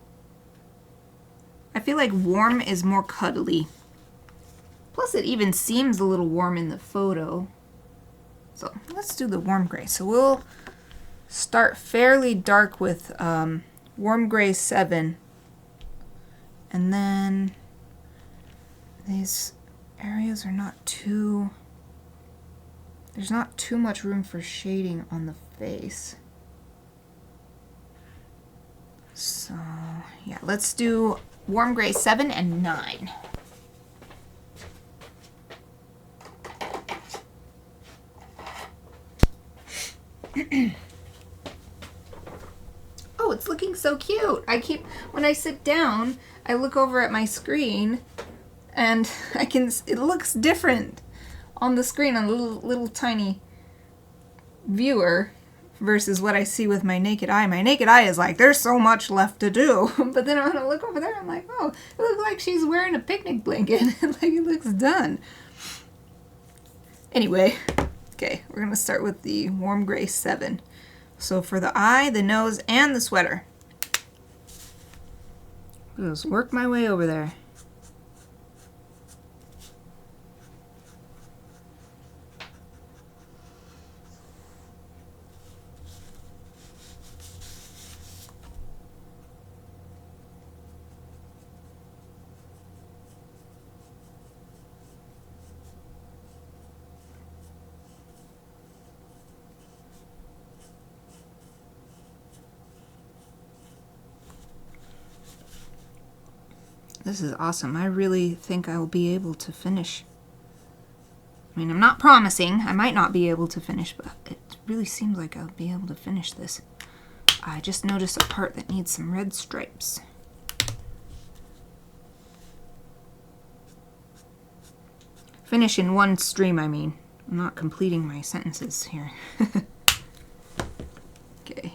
I feel like warm is more cuddly. Plus it even seems a little warm in the photo. So let's do the warm gray. So we'll start fairly dark with warm gray 7. And then these areas are not too, there's not too much room for shading on the face. So yeah, let's do warm gray 7 and 9. Oh, it's looking so cute. When I sit down, I look over at my screen and it looks different on the screen on the little tiny viewer versus what I see with my naked eye. My naked eye is like, there's so much left to do. But then when I look over there, I'm like, oh, it looks like she's wearing a picnic blanket. Like it looks done. Anyway, okay, we're going to start with the warm gray 7. So for the eye, the nose, and the sweater. Just work my way over there. This is awesome. I really think I'll be able to finish. I mean, I'm not promising. I might not be able to finish, but it really seems like I'll be able to finish this. I just noticed a part that needs some red stripes. Finish in one stream, I mean. I'm not completing my sentences here. Okay.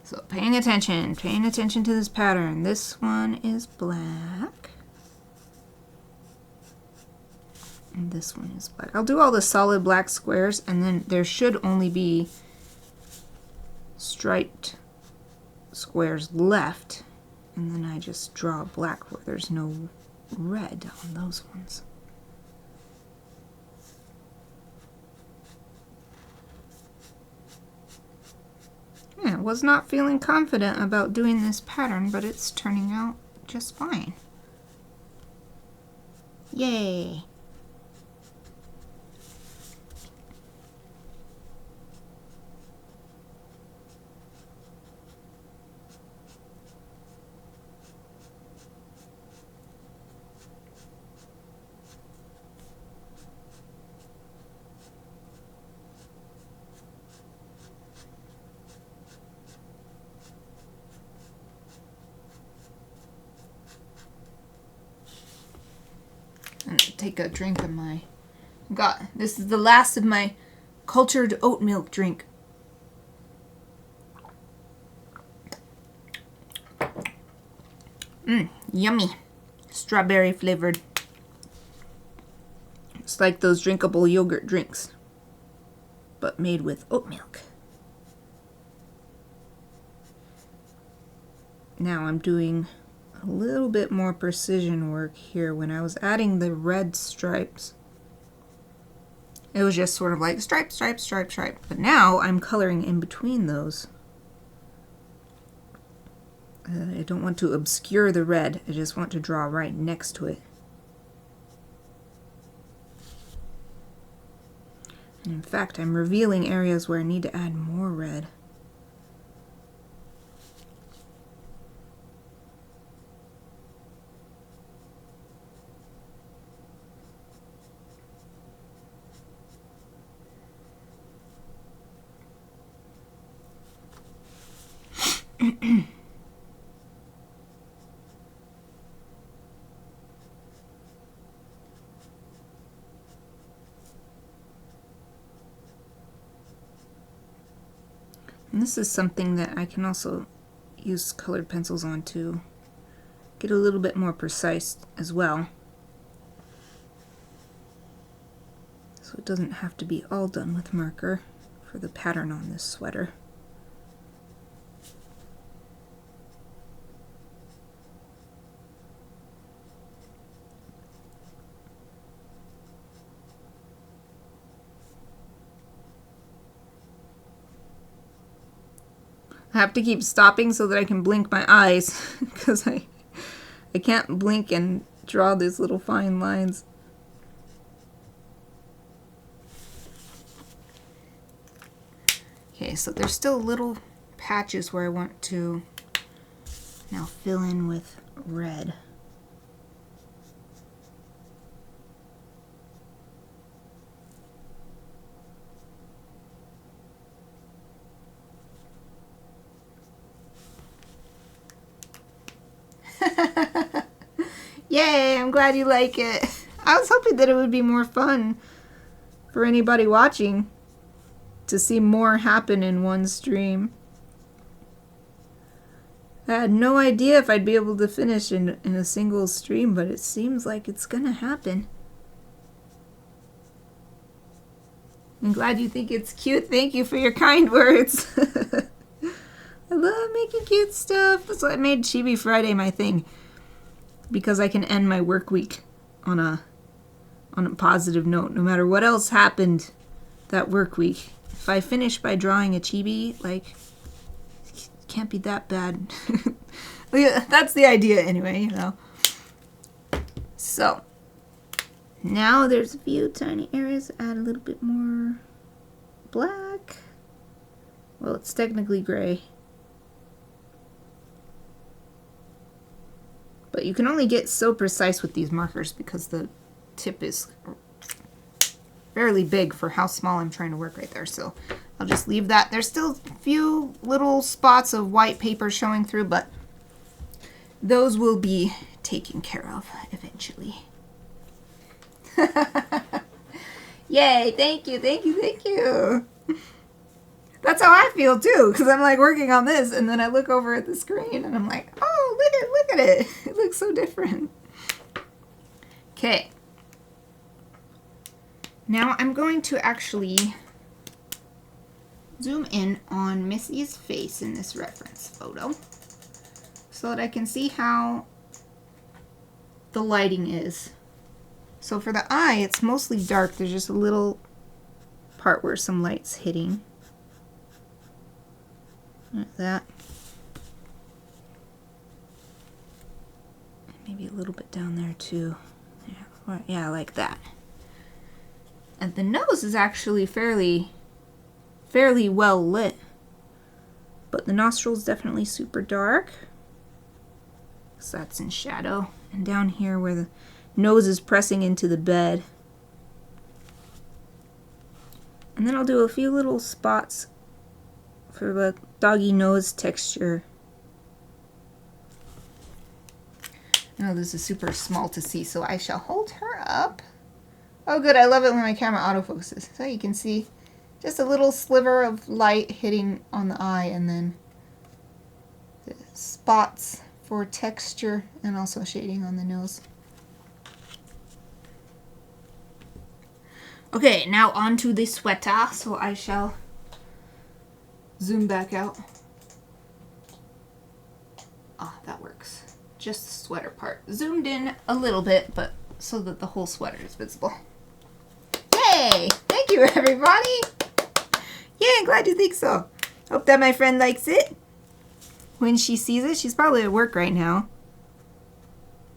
So paying attention to this pattern. This one is black. And this one is black. I'll do all the solid black squares, and then there should only be striped squares left. And then I just draw black where there's no red on those ones. Yeah, was not feeling confident about doing this pattern, but it's turning out just fine. Yay! Take a drink of my this is the last of my cultured oat milk drink. Yummy. Strawberry flavored. It's like those drinkable yogurt drinks, but made with oat milk. Now I'm doing a little bit more precision work here. When I was adding the red stripes, it was just sort of like stripe, stripe, stripe, stripe. But now I'm coloring in between those. I don't want to obscure the red. I just want to draw right next to it. And in fact, I'm revealing areas where I need to add more red. And this is something that I can also use colored pencils on to get a little bit more precise as well. So it doesn't have to be all done with marker for the pattern on this sweater. I have to keep stopping so that I can blink my eyes because I can't blink and draw these little fine lines. Okay, so there's still little patches where I want to now fill in with red. Yay, I'm glad you like it. I was hoping that it would be more fun for anybody watching to see more happen in one stream. I had no idea if I'd be able to finish in a single stream, but it seems like it's gonna happen. I'm glad you think it's cute. Thank you for your kind words. I love making cute stuff. That's why I made Chibi Friday my thing, because I can end my work week on a positive note, no matter what else happened that work week. If I finish by drawing a chibi, like, it can't be that bad. That's the idea anyway, you know. So, now there's a few tiny areas. Add a little bit more black. Well, it's technically gray. But you can only get so precise with these markers because the tip is fairly big for how small I'm trying to work right there. So I'll just leave that. There's still a few little spots of white paper showing through, but those will be taken care of eventually. Yay, thank you, thank you, thank you. That's how I feel too, because I'm like working on this and then I look over at the screen and I'm like, oh, look at it. It looks so different. Okay. Now I'm going to actually zoom in on Missy's face in this reference photo so that I can see how the lighting is. So for the eye, it's mostly dark. There's just a little part where some light's hitting. Like that. Maybe a little bit down there too. Yeah, like that. And the nose is actually fairly well lit. But the nostrils definitely super dark. So that's in shadow. And down here where the nose is pressing into the bed. And then I'll do a few little spots for the doggy nose texture. Oh, this is super small to see, so I shall hold her up. Oh good, I love it when my camera autofocuses. So you can see just a little sliver of light hitting on the eye and then the spots for texture and also shading on the nose. Okay, now on to the sweater, so I shall zoom back out. Ah, that works. Just the sweater part. Zoomed in a little bit, but so that the whole sweater is visible. Yay! Thank you, everybody! Yay, glad you think so. Hope that my friend likes it. When she sees it, she's probably at work right now.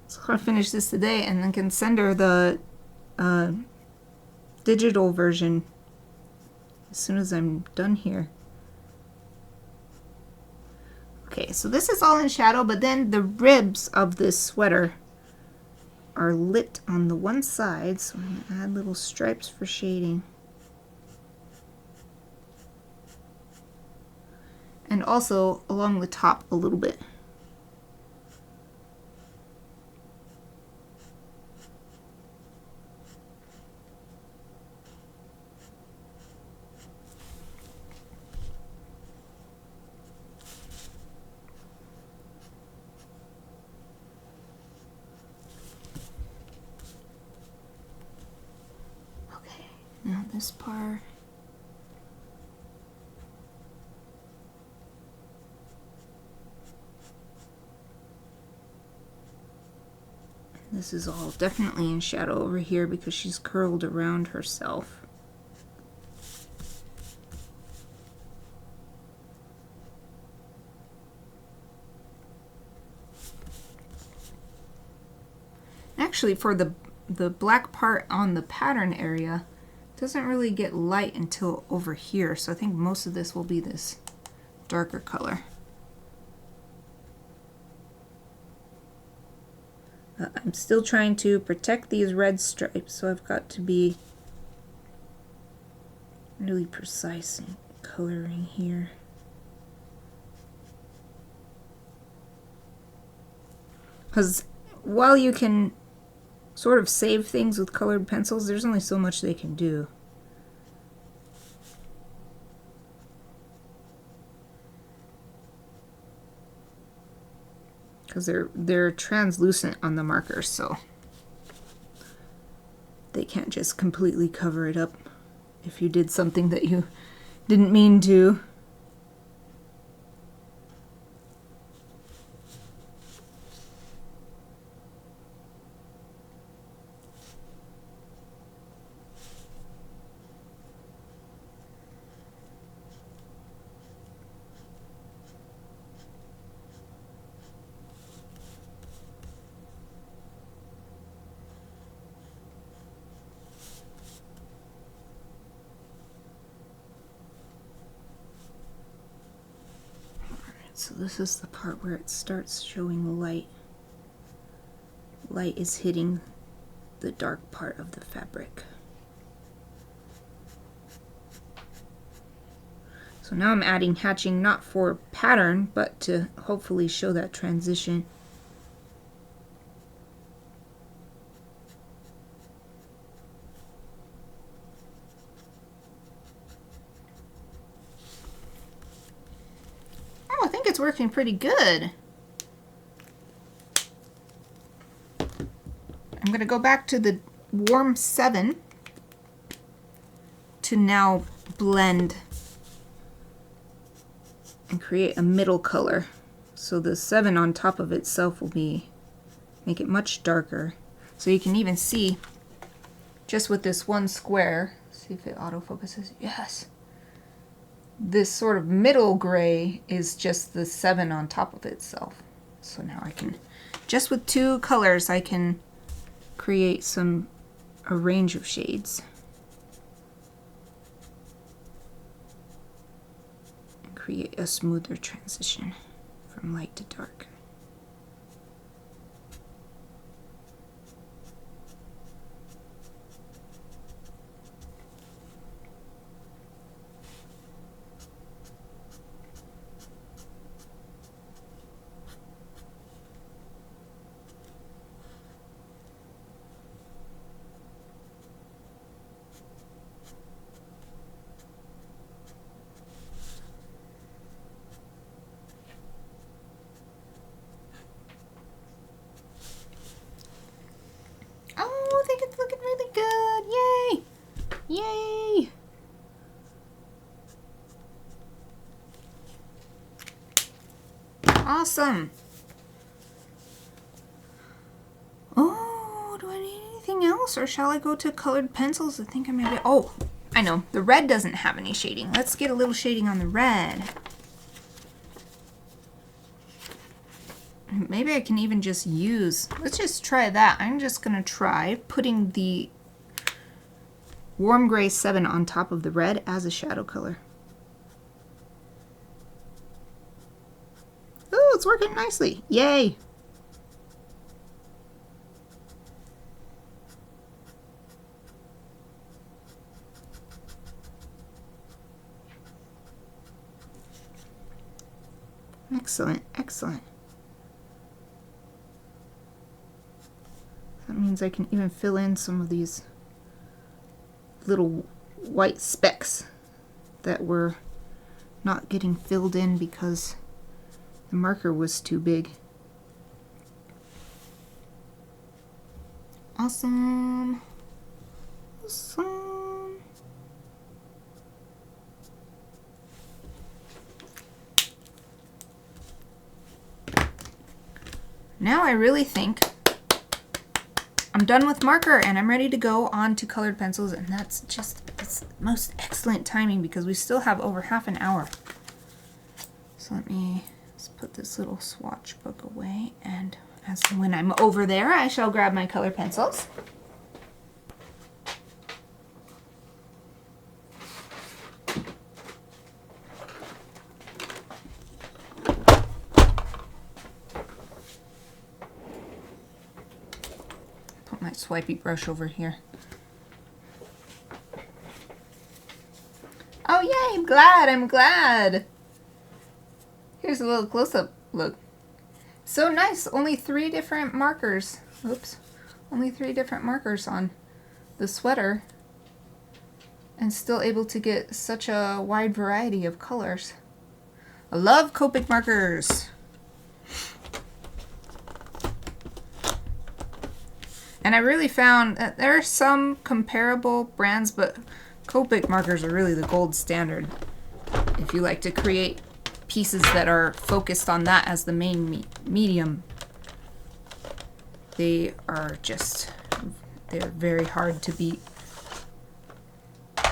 So I'll finish this today and then can send her the digital version as soon as I'm done here. Okay, so this is all in shadow, but then the ribs of this sweater are lit on the one side, so I'm going to add little stripes for shading. And also along the top a little bit. Now this part. This is all definitely in shadow over here because she's curled around herself. Actually, for the black part on the pattern area, doesn't really get light until over here, so I think most of this will be this darker color. I'm still trying to protect these red stripes, so I've got to be really precise in coloring here. Because while you can sort of save things with colored pencils, there's only so much they can do. Because they're translucent on the markers, so they can't just completely cover it up if you did something that you didn't mean to. So this is the part where it starts showing light. Light is hitting the dark part of the fabric. So now I'm adding hatching not for pattern, but to hopefully show that transition. Oh, I think it's working pretty good. I'm going to go back to the warm 7 to now blend and create a middle color. So the 7 on top of itself will make it much darker. So you can even see just with this one square, see if it autofocuses. Yes. This sort of middle gray is just the 7 on top of itself. So now I can, just with 2 colors, I can create a range of shades. And create a smoother transition from light to dark. Oh, I think it's looking really good. Yay! Yay! Awesome. anything else, or shall I go to colored pencils? I think I maybe... Oh, I know. The red doesn't have any shading. Let's get a little shading on the red. Maybe I can even just use... Let's just try that. I'm just going to try putting the warm gray 7 on top of the red as a shadow color. Oh, it's working nicely. Yay! Excellent, excellent. That means I can even fill in some of these little white specks that were not getting filled in because the marker was too big. Awesome. Awesome. Now I really think I'm done with marker and I'm ready to go on to colored pencils, and that's the most excellent timing because we still have over half an hour. So let's put this little swatch book away, and when I'm over there I shall grab my color pencils. My swipey brush over here. Oh yay, I'm glad. Here's a little close-up look. So nice, only 3 different markers. Oops, only 3 different markers on the sweater, and still able to get such a wide variety of colors. I love Copic markers. And I really found that there are some comparable brands, but Copic markers are really the gold standard if you like to create pieces that are focused on that as the main medium. They're very hard to beat. The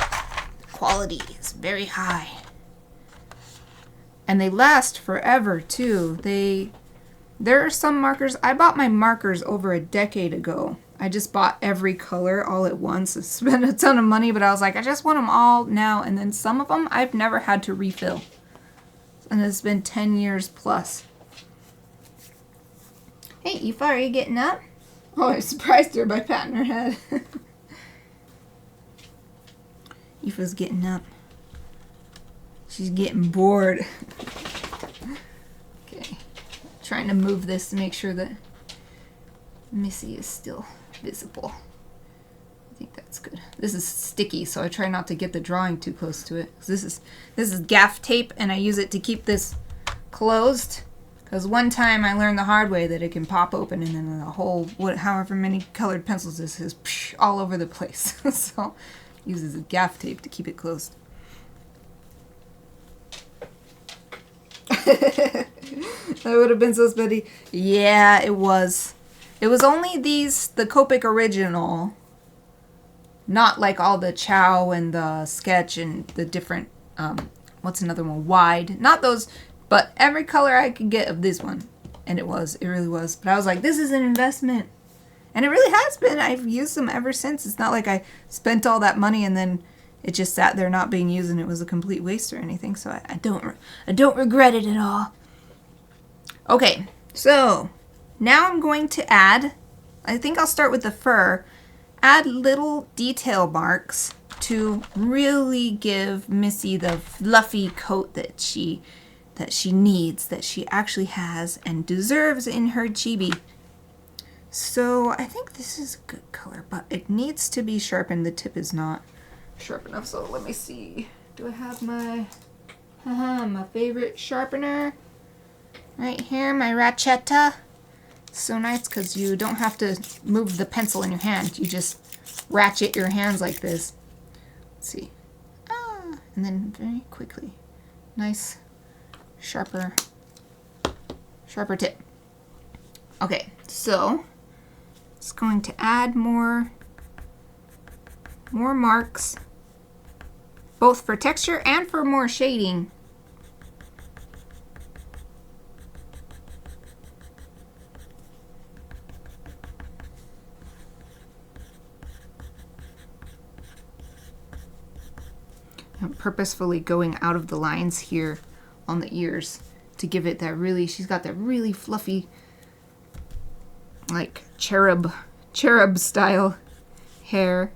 quality is very high. And they last forever too. There are some markers, I bought my markers over a decade ago. I just bought every color all at once. I spent a ton of money, but I was like, I just want them all now. And then some of them I've never had to refill. And it's been 10 years plus. Hey, Aoife, are you getting up? Oh, I surprised her by patting her head. Aoife's getting up. She's getting bored. Okay. Trying to move this to make sure that Missy is still visible. I think that's good. This is sticky, so I try not to get the drawing too close to it. This is gaff tape, and I use it to keep this closed. Because one time I learned the hard way that it can pop open, and then the whole, however many colored pencils this is, all over the place. So uses a gaff tape to keep it closed. That would have been so spendy. Yeah, it was. It was only these, the Copic original, not like all the Chow and the Sketch and the different, what's another one, Wide. Not those, but every color I could get of this one. And it really was. But I was like, this is an investment. And it really has been. I've used them ever since. It's not like I spent all that money and then it just sat there not being used and it was a complete waste or anything. So I don't regret it at all. Okay, so now I'm going to add, I think I'll start with the fur, add little detail marks to really give Missy the fluffy coat that she needs, that she actually has and deserves in her chibi. So I think this is a good color, but it needs to be sharpened. The tip is not sharp enough, so let me see. Do I have my favorite sharpener? Right here, my Ratchetta. So nice because you don't have to move the pencil in your hand. You just ratchet your hands like this. Let's see. And then very quickly. Nice, sharper tip. Okay, so It's going to add more marks, both for texture and for more shading. I'm purposefully going out of the lines here on the ears to give it that really, she's got that really fluffy, like cherub style hair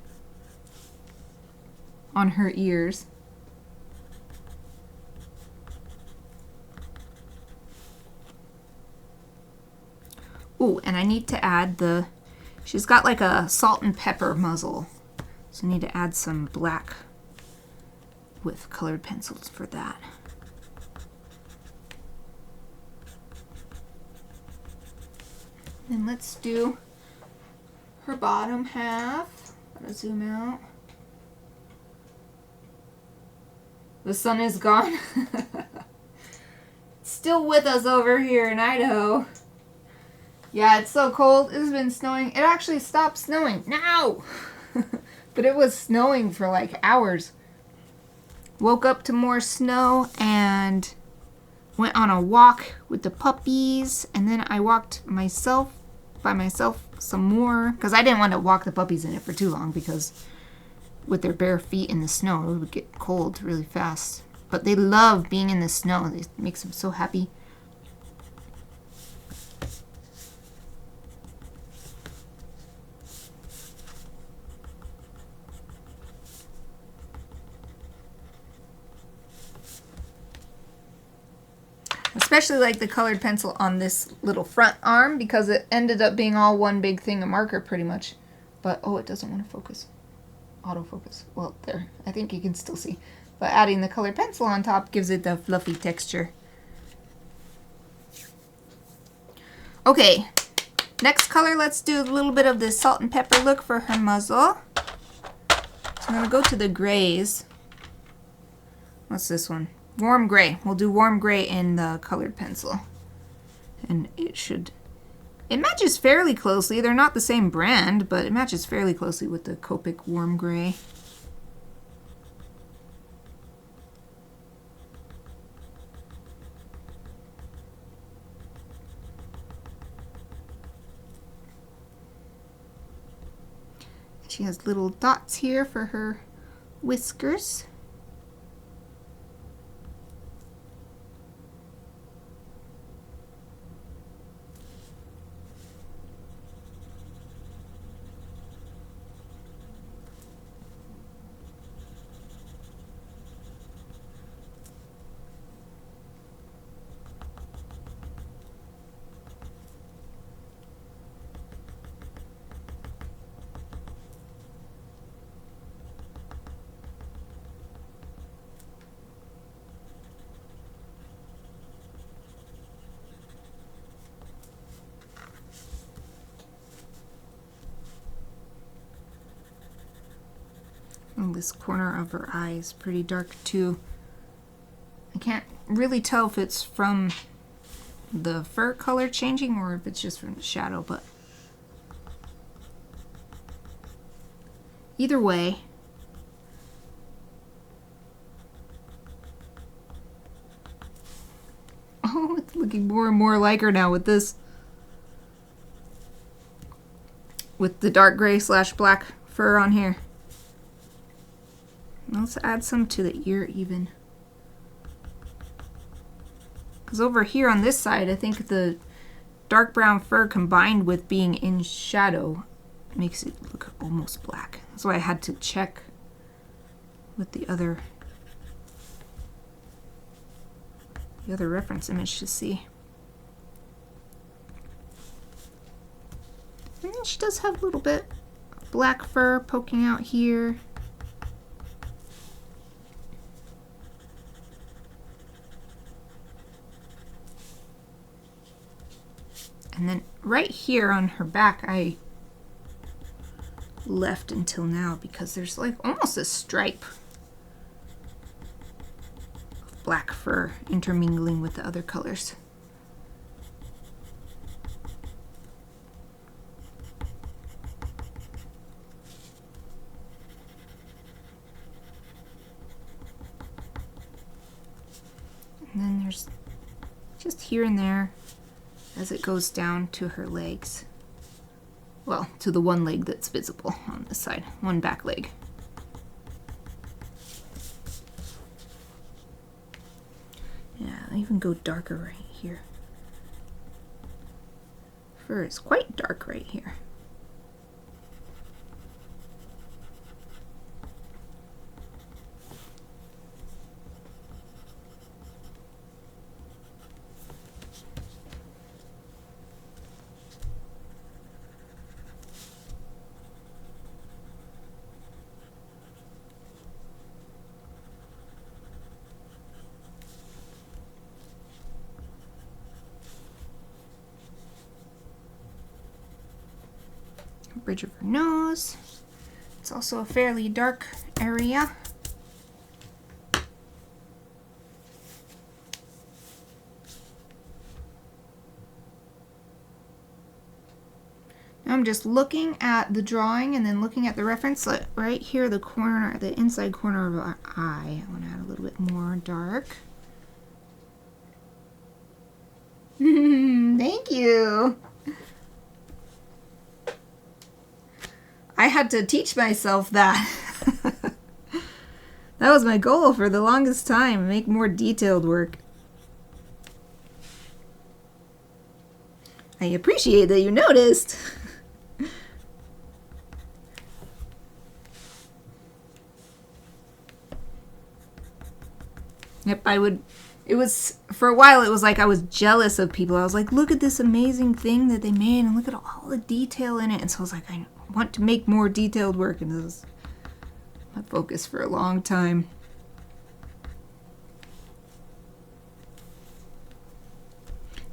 on her ears. Ooh, and I need to add she's got like a salt and pepper muzzle. So I need to add some black with colored pencils for that. Then let's do her bottom half. Gotta zoom out. The sun is gone. It's still with us over here in Idaho. Yeah, it's so cold. It's been snowing. It actually stopped snowing now. But it was snowing for like hours. Woke up to more snow and went on a walk with the puppies, and then I walked by myself some more because I didn't want to walk the puppies in it for too long because with their bare feet in the snow it would get cold really fast. But they love being in the snow. It makes them so happy. Especially like the colored pencil on this little front arm because it ended up being all one big thing of marker pretty much. But, oh, it doesn't want to focus. Autofocus. Well, there. I think you can still see. But adding the colored pencil on top gives it the fluffy texture. Okay. Next color, let's do a little bit of this salt and pepper look for her muzzle. So I'm going to go to the grays. What's this one? Warm gray. We'll do warm gray in the colored pencil. And it matches fairly closely. They're not the same brand, but it matches fairly closely with the Copic warm gray. She has little dots here for her whiskers. And this corner of her eye is pretty dark too. I can't really tell if it's from the fur color changing or if it's just from the shadow, but either way, oh, it's looking more and more like her now with this, with the dark gray / black fur on here. Let's add some to the ear even. Because over here on this side, I think the dark brown fur combined with being in shadow makes it look almost black. That's why I had to check with the other reference image to see. And then she does have a little bit of black fur poking out here. And then right here on her back, I left until now because there's like almost a stripe of black fur intermingling with the other colors. And then there's just here and there as it goes down to her legs. Well, to the one leg that's visible on this side, one back leg. Yeah, I'll even go darker right here. Fur is quite dark right here. Bridge of her nose. It's also a fairly dark area. Now I'm just looking at the drawing and then looking at the reference. So right here, the corner, the inside corner of our eye. I want to add a little bit more dark. Thank you. I had to teach myself that. That was my goal for the longest time, make more detailed work. I appreciate that you noticed. Yep, it was, for a while it was like I was jealous of people. I was like, look at this amazing thing that they made and look at all the detail in it. And so I was like, I want to make more detailed work, and this was my focus for a long time.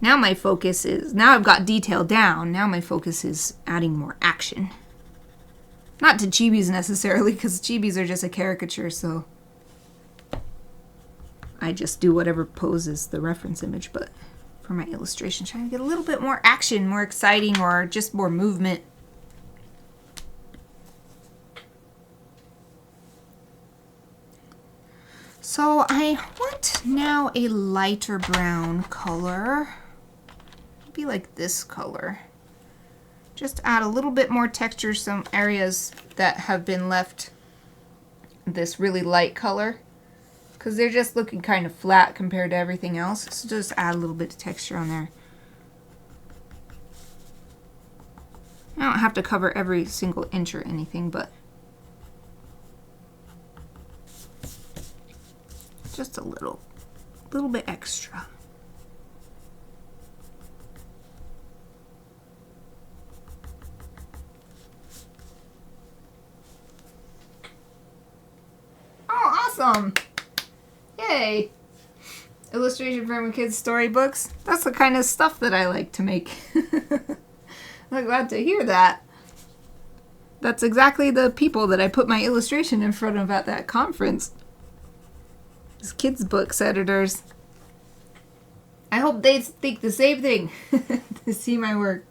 Now my focus is, now I've got detail down, now my focus is adding more action. Not to Chibis necessarily, because Chibis are just a caricature, so I just do whatever poses the reference image, but for my illustration, trying to get a little bit more action, more exciting, or just more movement. So I want now a lighter brown color, maybe like this color. Just add a little bit more texture, some areas that have been left this really light color, because they're just looking kind of flat compared to everything else. So just add a little bit of texture on there. I don't have to cover every single inch or anything, but just a little bit extra. Oh, awesome! Yay! Illustration for my kids' storybooks. That's the kind of stuff that I like to make. I'm glad to hear that. That's exactly the people that I put my illustration in front of at that conference. These kids' books editors. I hope they think the same thing to see my work.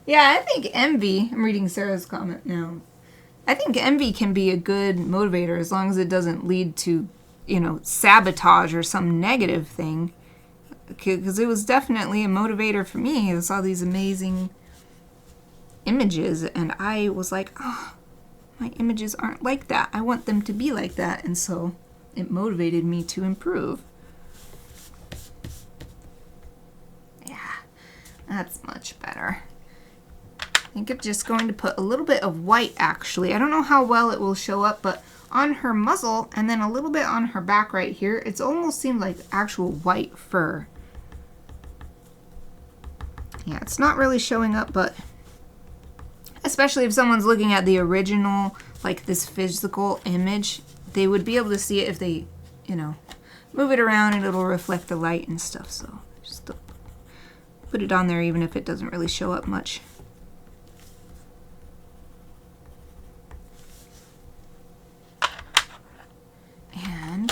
Yeah, I think envy, I'm reading Sarah's comment now. I think envy can be a good motivator as long as it doesn't lead to, sabotage or some negative thing. Because it was definitely a motivator for me. I saw these amazing images and I was like, oh, my images aren't like that. I want them to be like that. And so it motivated me to improve. Yeah, that's much better. I think I'm just going to put a little bit of white, actually. I don't know how well it will show up, but on her muzzle and then a little bit on her back right here, it's almost seemed like actual white fur. Yeah, it's not really showing up, but especially if someone's looking at the original, like this physical image, they would be able to see it if they, move it around and it'll reflect the light and stuff. So just put it on there even if it doesn't really show up much. And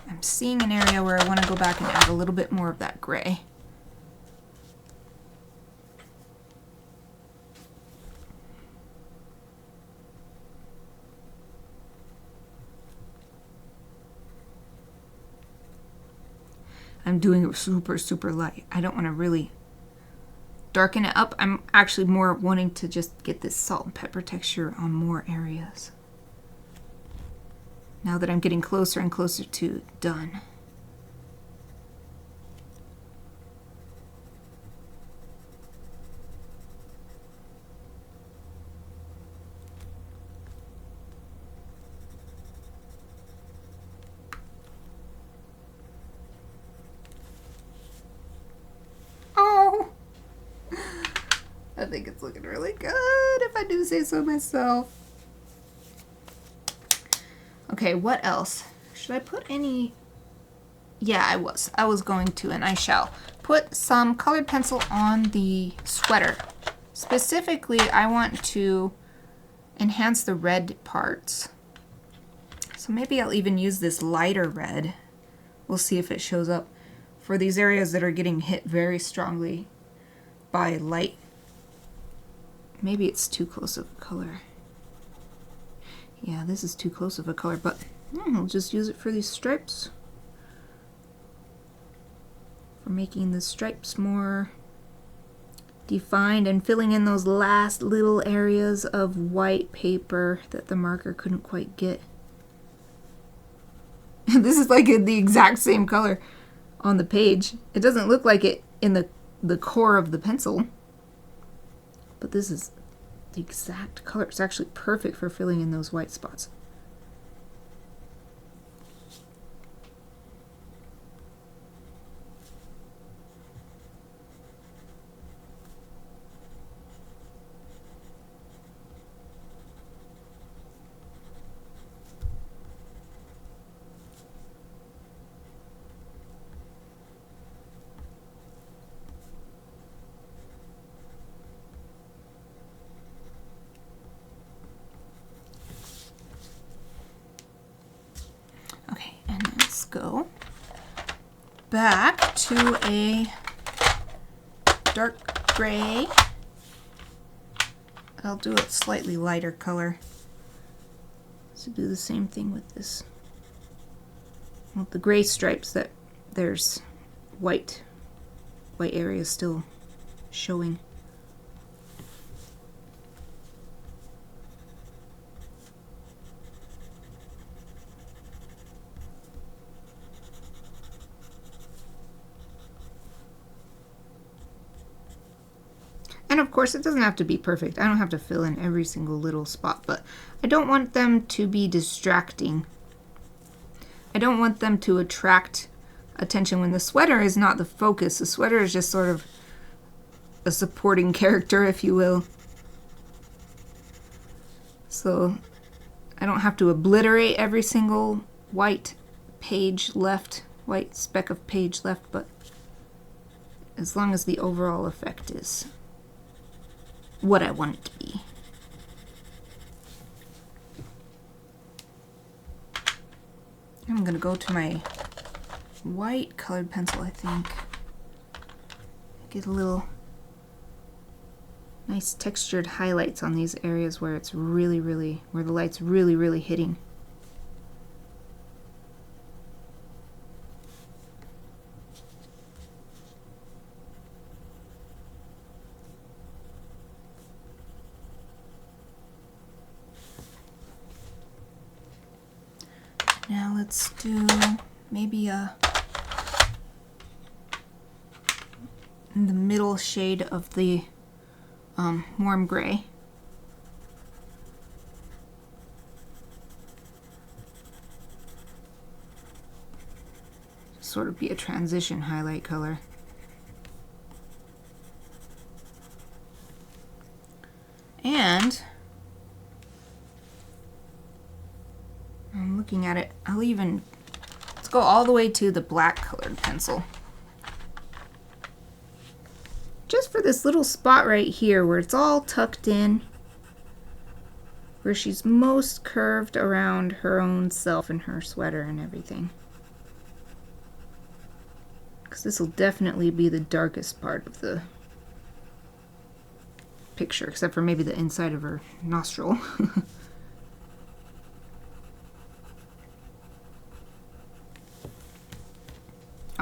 I'm seeing an area where I want to go back and add a little bit more of that gray. I'm doing it super, super light. I don't want to really darken it up. I'm actually more wanting to just get this salt and pepper texture on more areas. Now that I'm getting closer and closer to done. I think it's looking really good, if I do say so myself. Okay, what else? Should I put any? Yeah, I was going to, and I shall. Put some colored pencil on the sweater. Specifically, I want to enhance the red parts. So maybe I'll even use this lighter red. We'll see if it shows up for these areas that are getting hit very strongly by light. Maybe it's too close of a color. Yeah, this is too close of a color, but I'll just use it for these stripes. For making the stripes more defined and filling in those last little areas of white paper that the marker couldn't quite get. This is like the exact same color on the page. It doesn't look like it in the core of the pencil. But this is the exact color. It's actually perfect for filling in those white spots. Go back to a dark gray. I'll do a slightly lighter color. So do the same thing with this. Well, the gray stripes, that there's white areas still showing. And of course, it doesn't have to be perfect. I don't have to fill in every single little spot, but I don't want them to be distracting. I don't want them to attract attention when the sweater is not the focus. The sweater is just sort of a supporting character, if you will. So I don't have to obliterate every single white page left, white speck of page left, but as long as the overall effect is what I want it to be. I'm gonna go to my white colored pencil, I think. Get a little nice textured highlights on these areas where it's really, where the light's really hitting. Now let's do maybe in the middle shade of the warm gray. Sort of be a transition highlight color. And I'm looking at it, let's go all the way to the black colored pencil. Just for this little spot right here where it's all tucked in, where she's most curved around her own self and her sweater and everything. Because this will definitely be the darkest part of the picture, except for maybe the inside of her nostril.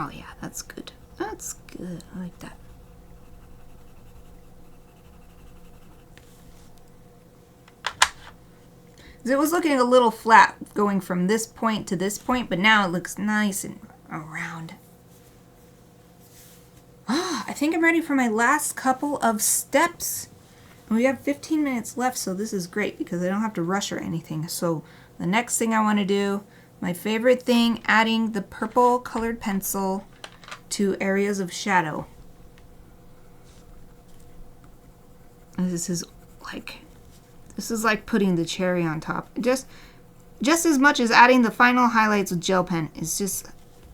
Oh yeah, It was looking a little flat going from this point to this point, but now it looks nice and round. Ah, I think I'm ready for my last couple of steps. We have 15 minutes left, so this is great because I don't have to rush or anything. So the next thing I want to do, my favorite thing, adding the purple colored pencil to areas of shadow. And this is like putting the cherry on top. Just as much as adding the final highlights with gel pen.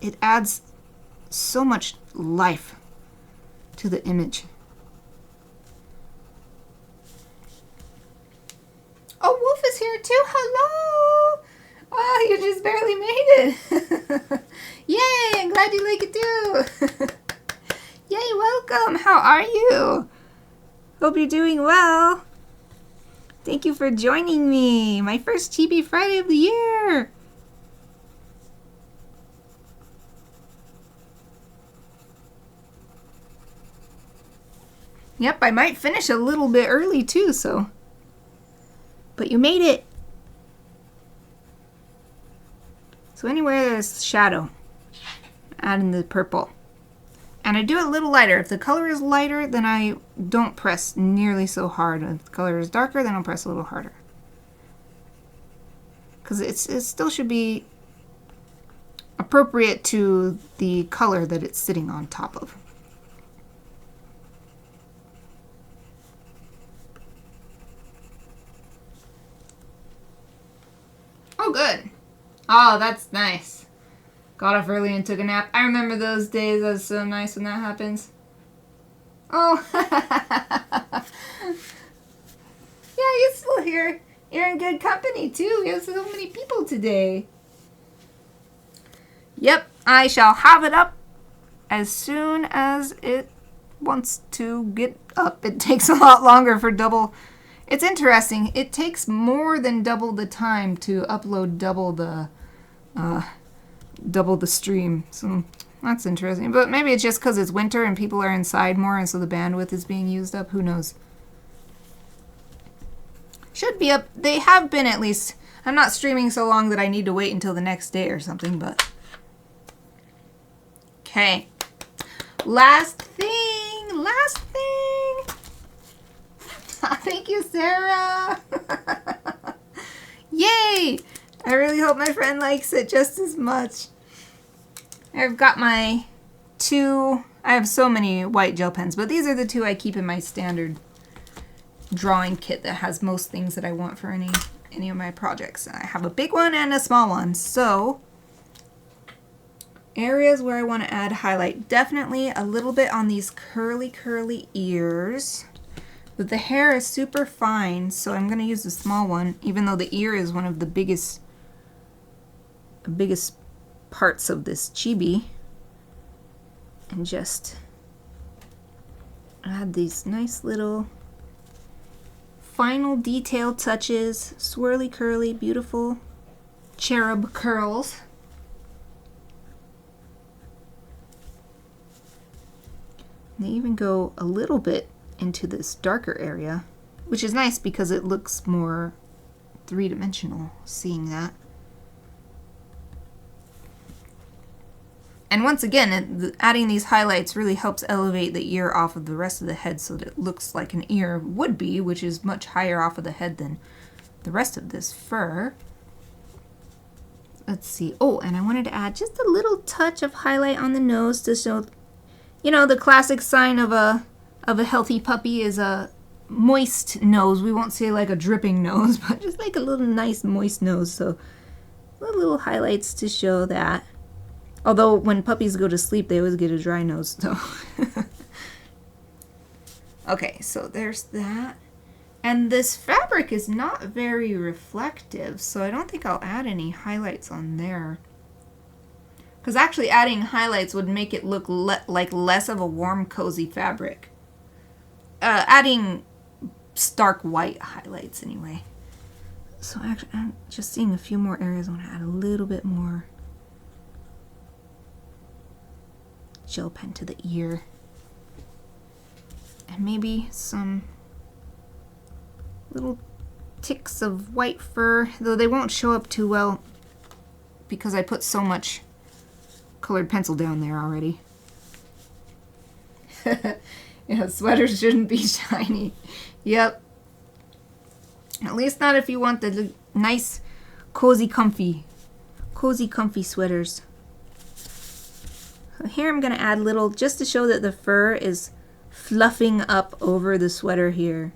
It adds so much life to the image. Oh, Wolf is here too. Hello. Oh, you just barely made it. Yay, I'm glad you like it too. Yay, welcome. How are you? Hope you're doing well. Thank you for joining me. My first Chibi Friday of the year. Yep, I might finish a little bit early too, so. But you made it. So anywhere there's shadow, add in the purple. And I do it a little lighter. If the color is lighter, then I don't press nearly so hard. If the color is darker, then I'll press a little harder. Because it still should be appropriate to the color that it's sitting on top of. Oh, good. Oh, that's nice. Got up early and took a nap. I remember those days. That was so nice when that happens. Oh. Yeah, you're still here. You're in good company, too. We have so many people today. Yep, I shall have it up as soon as it wants to get up. It takes a lot longer for double. It's interesting. It takes more than double the time to upload double the stream. So that's interesting. But maybe it's just because it's winter and people are inside more and so the bandwidth is being used up. Who knows? Should be up. They have been at least. I'm not streaming so long that I need to wait until the next day or something, but. Okay. Last thing. Last thing. Thank you, Sarah. Yay! I really hope my friend likes it just as much. I've got my two. I have so many white gel pens, but these are the two I keep in my standard drawing kit that has most things that I want for any of my projects. I have a big one and a small one. So areas where I want to add highlight, definitely a little bit on these curly ears. But the hair is super fine, so I'm going to use the small one, even though the ear is one of the biggest parts of this chibi. And just add these nice little final detail touches, swirly, curly, beautiful cherub curls. They even go a little bit into this darker area, which is nice because it looks more three-dimensional seeing that. And once again, adding these highlights really helps elevate the ear off of the rest of the head so that it looks like an ear would be, which is much higher off of the head than the rest of this fur. Let's see. Oh, and I wanted to add just a little touch of highlight on the nose to show, you know, the classic sign of a healthy puppy is a moist nose. We won't say like a dripping nose, but just like a little nice moist nose. So little highlights to show that. Although when puppies go to sleep, they always get a dry nose. So okay, so there's that. And this fabric is not very reflective, so I don't think I'll add any highlights on there. Because actually adding highlights would make it look like less of a warm, cozy fabric. Adding stark white highlights anyway. So actually, I'm just seeing a few more areas. I want to add a little bit more gel pen to the ear. And maybe some little ticks of white fur, though they won't show up too well because I put so much colored pencil down there already. Yeah, sweaters shouldn't be shiny. Yep. At least not if you want the nice, cozy, comfy sweaters. So here I'm going to add little, just to show that the fur is fluffing up over the sweater here.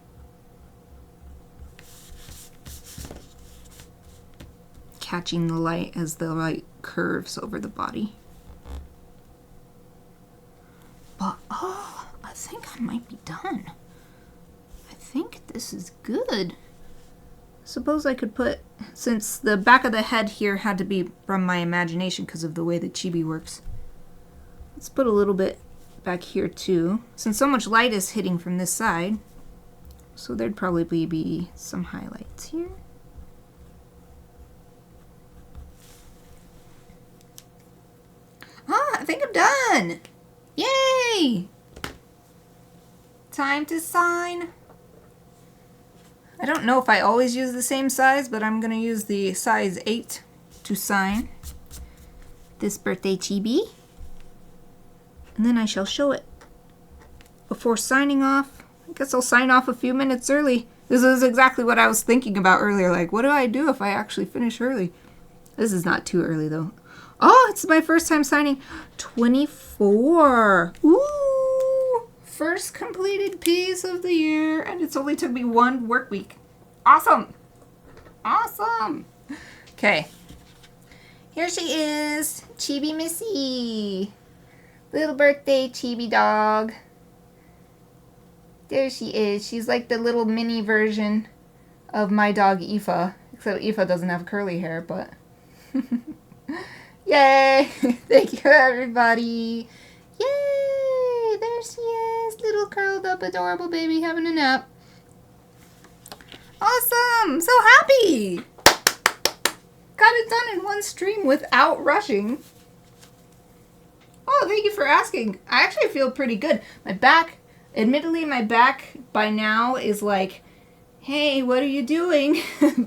Catching the light as the light curves over the body. But, oh, I think I might be done. I think this is good. Suppose I could put, since the back of the head here had to be from my imagination because of the way the chibi works. Let's put a little bit back here too, since so much light is hitting from this side. So there'd probably be some highlights here. Ah, I think I'm done! Yay! Time to sign. I don't know if I always use the same size, but I'm going to use the size 8 to sign this birthday chibi. And then I shall show it before signing off. I guess I'll sign off a few minutes early. This is exactly what I was thinking about earlier. Like, what do I do if I actually finish early? This is not too early, though. Oh, it's my first time signing. 24. Ooh! First completed piece of the year, and it's only took me 1 work week. Awesome! Awesome! Okay. Here she is. Chibi Missy. Little birthday chibi dog. There she is. She's like the little mini version of my dog Aoife. Except Aoife doesn't have curly hair, but... Yay! Thank you, everybody. Yay! There she is. Little curled up, adorable baby having a nap. Awesome! So happy! Got it done in one stream without rushing. Oh, thank you for asking. I actually feel pretty good. My back, admittedly, my back by now is like, hey, what are you doing?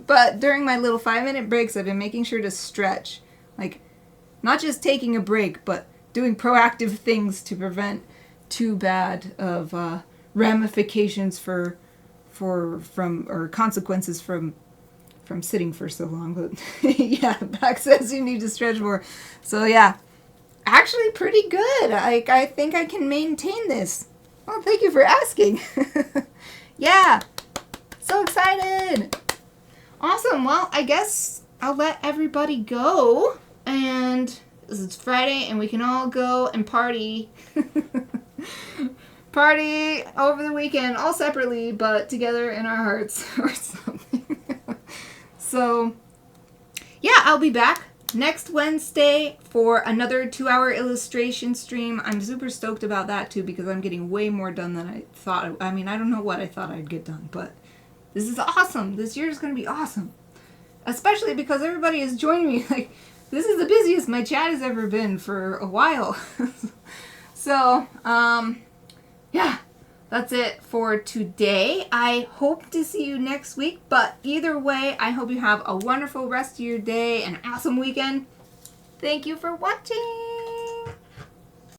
But during my little 5-minute breaks, I've been making sure to stretch. Like, not just taking a break, but doing proactive things to prevent too bad of ramifications or consequences from sitting for so long. But yeah, back says you need to stretch more. So yeah, actually pretty good. I think I can maintain this. Oh, thank you for asking. Yeah, so excited. Awesome. Well, I guess I'll let everybody go. And it's Friday, and we can all go and party. Party over the weekend, all separately, but together in our hearts or something. So, yeah, I'll be back next Wednesday for another 2-hour illustration stream. I'm super stoked about that, too, because I'm getting way more done than I thought. I mean, I don't know what I thought I'd get done, but this is awesome. This year is going to be awesome. Especially because everybody is joining me. Like, this is the busiest my chat has ever been for a while. So, yeah, that's it for today. I hope to see you next week, but either way, I hope you have a wonderful rest of your day and an awesome weekend. Thank you for watching.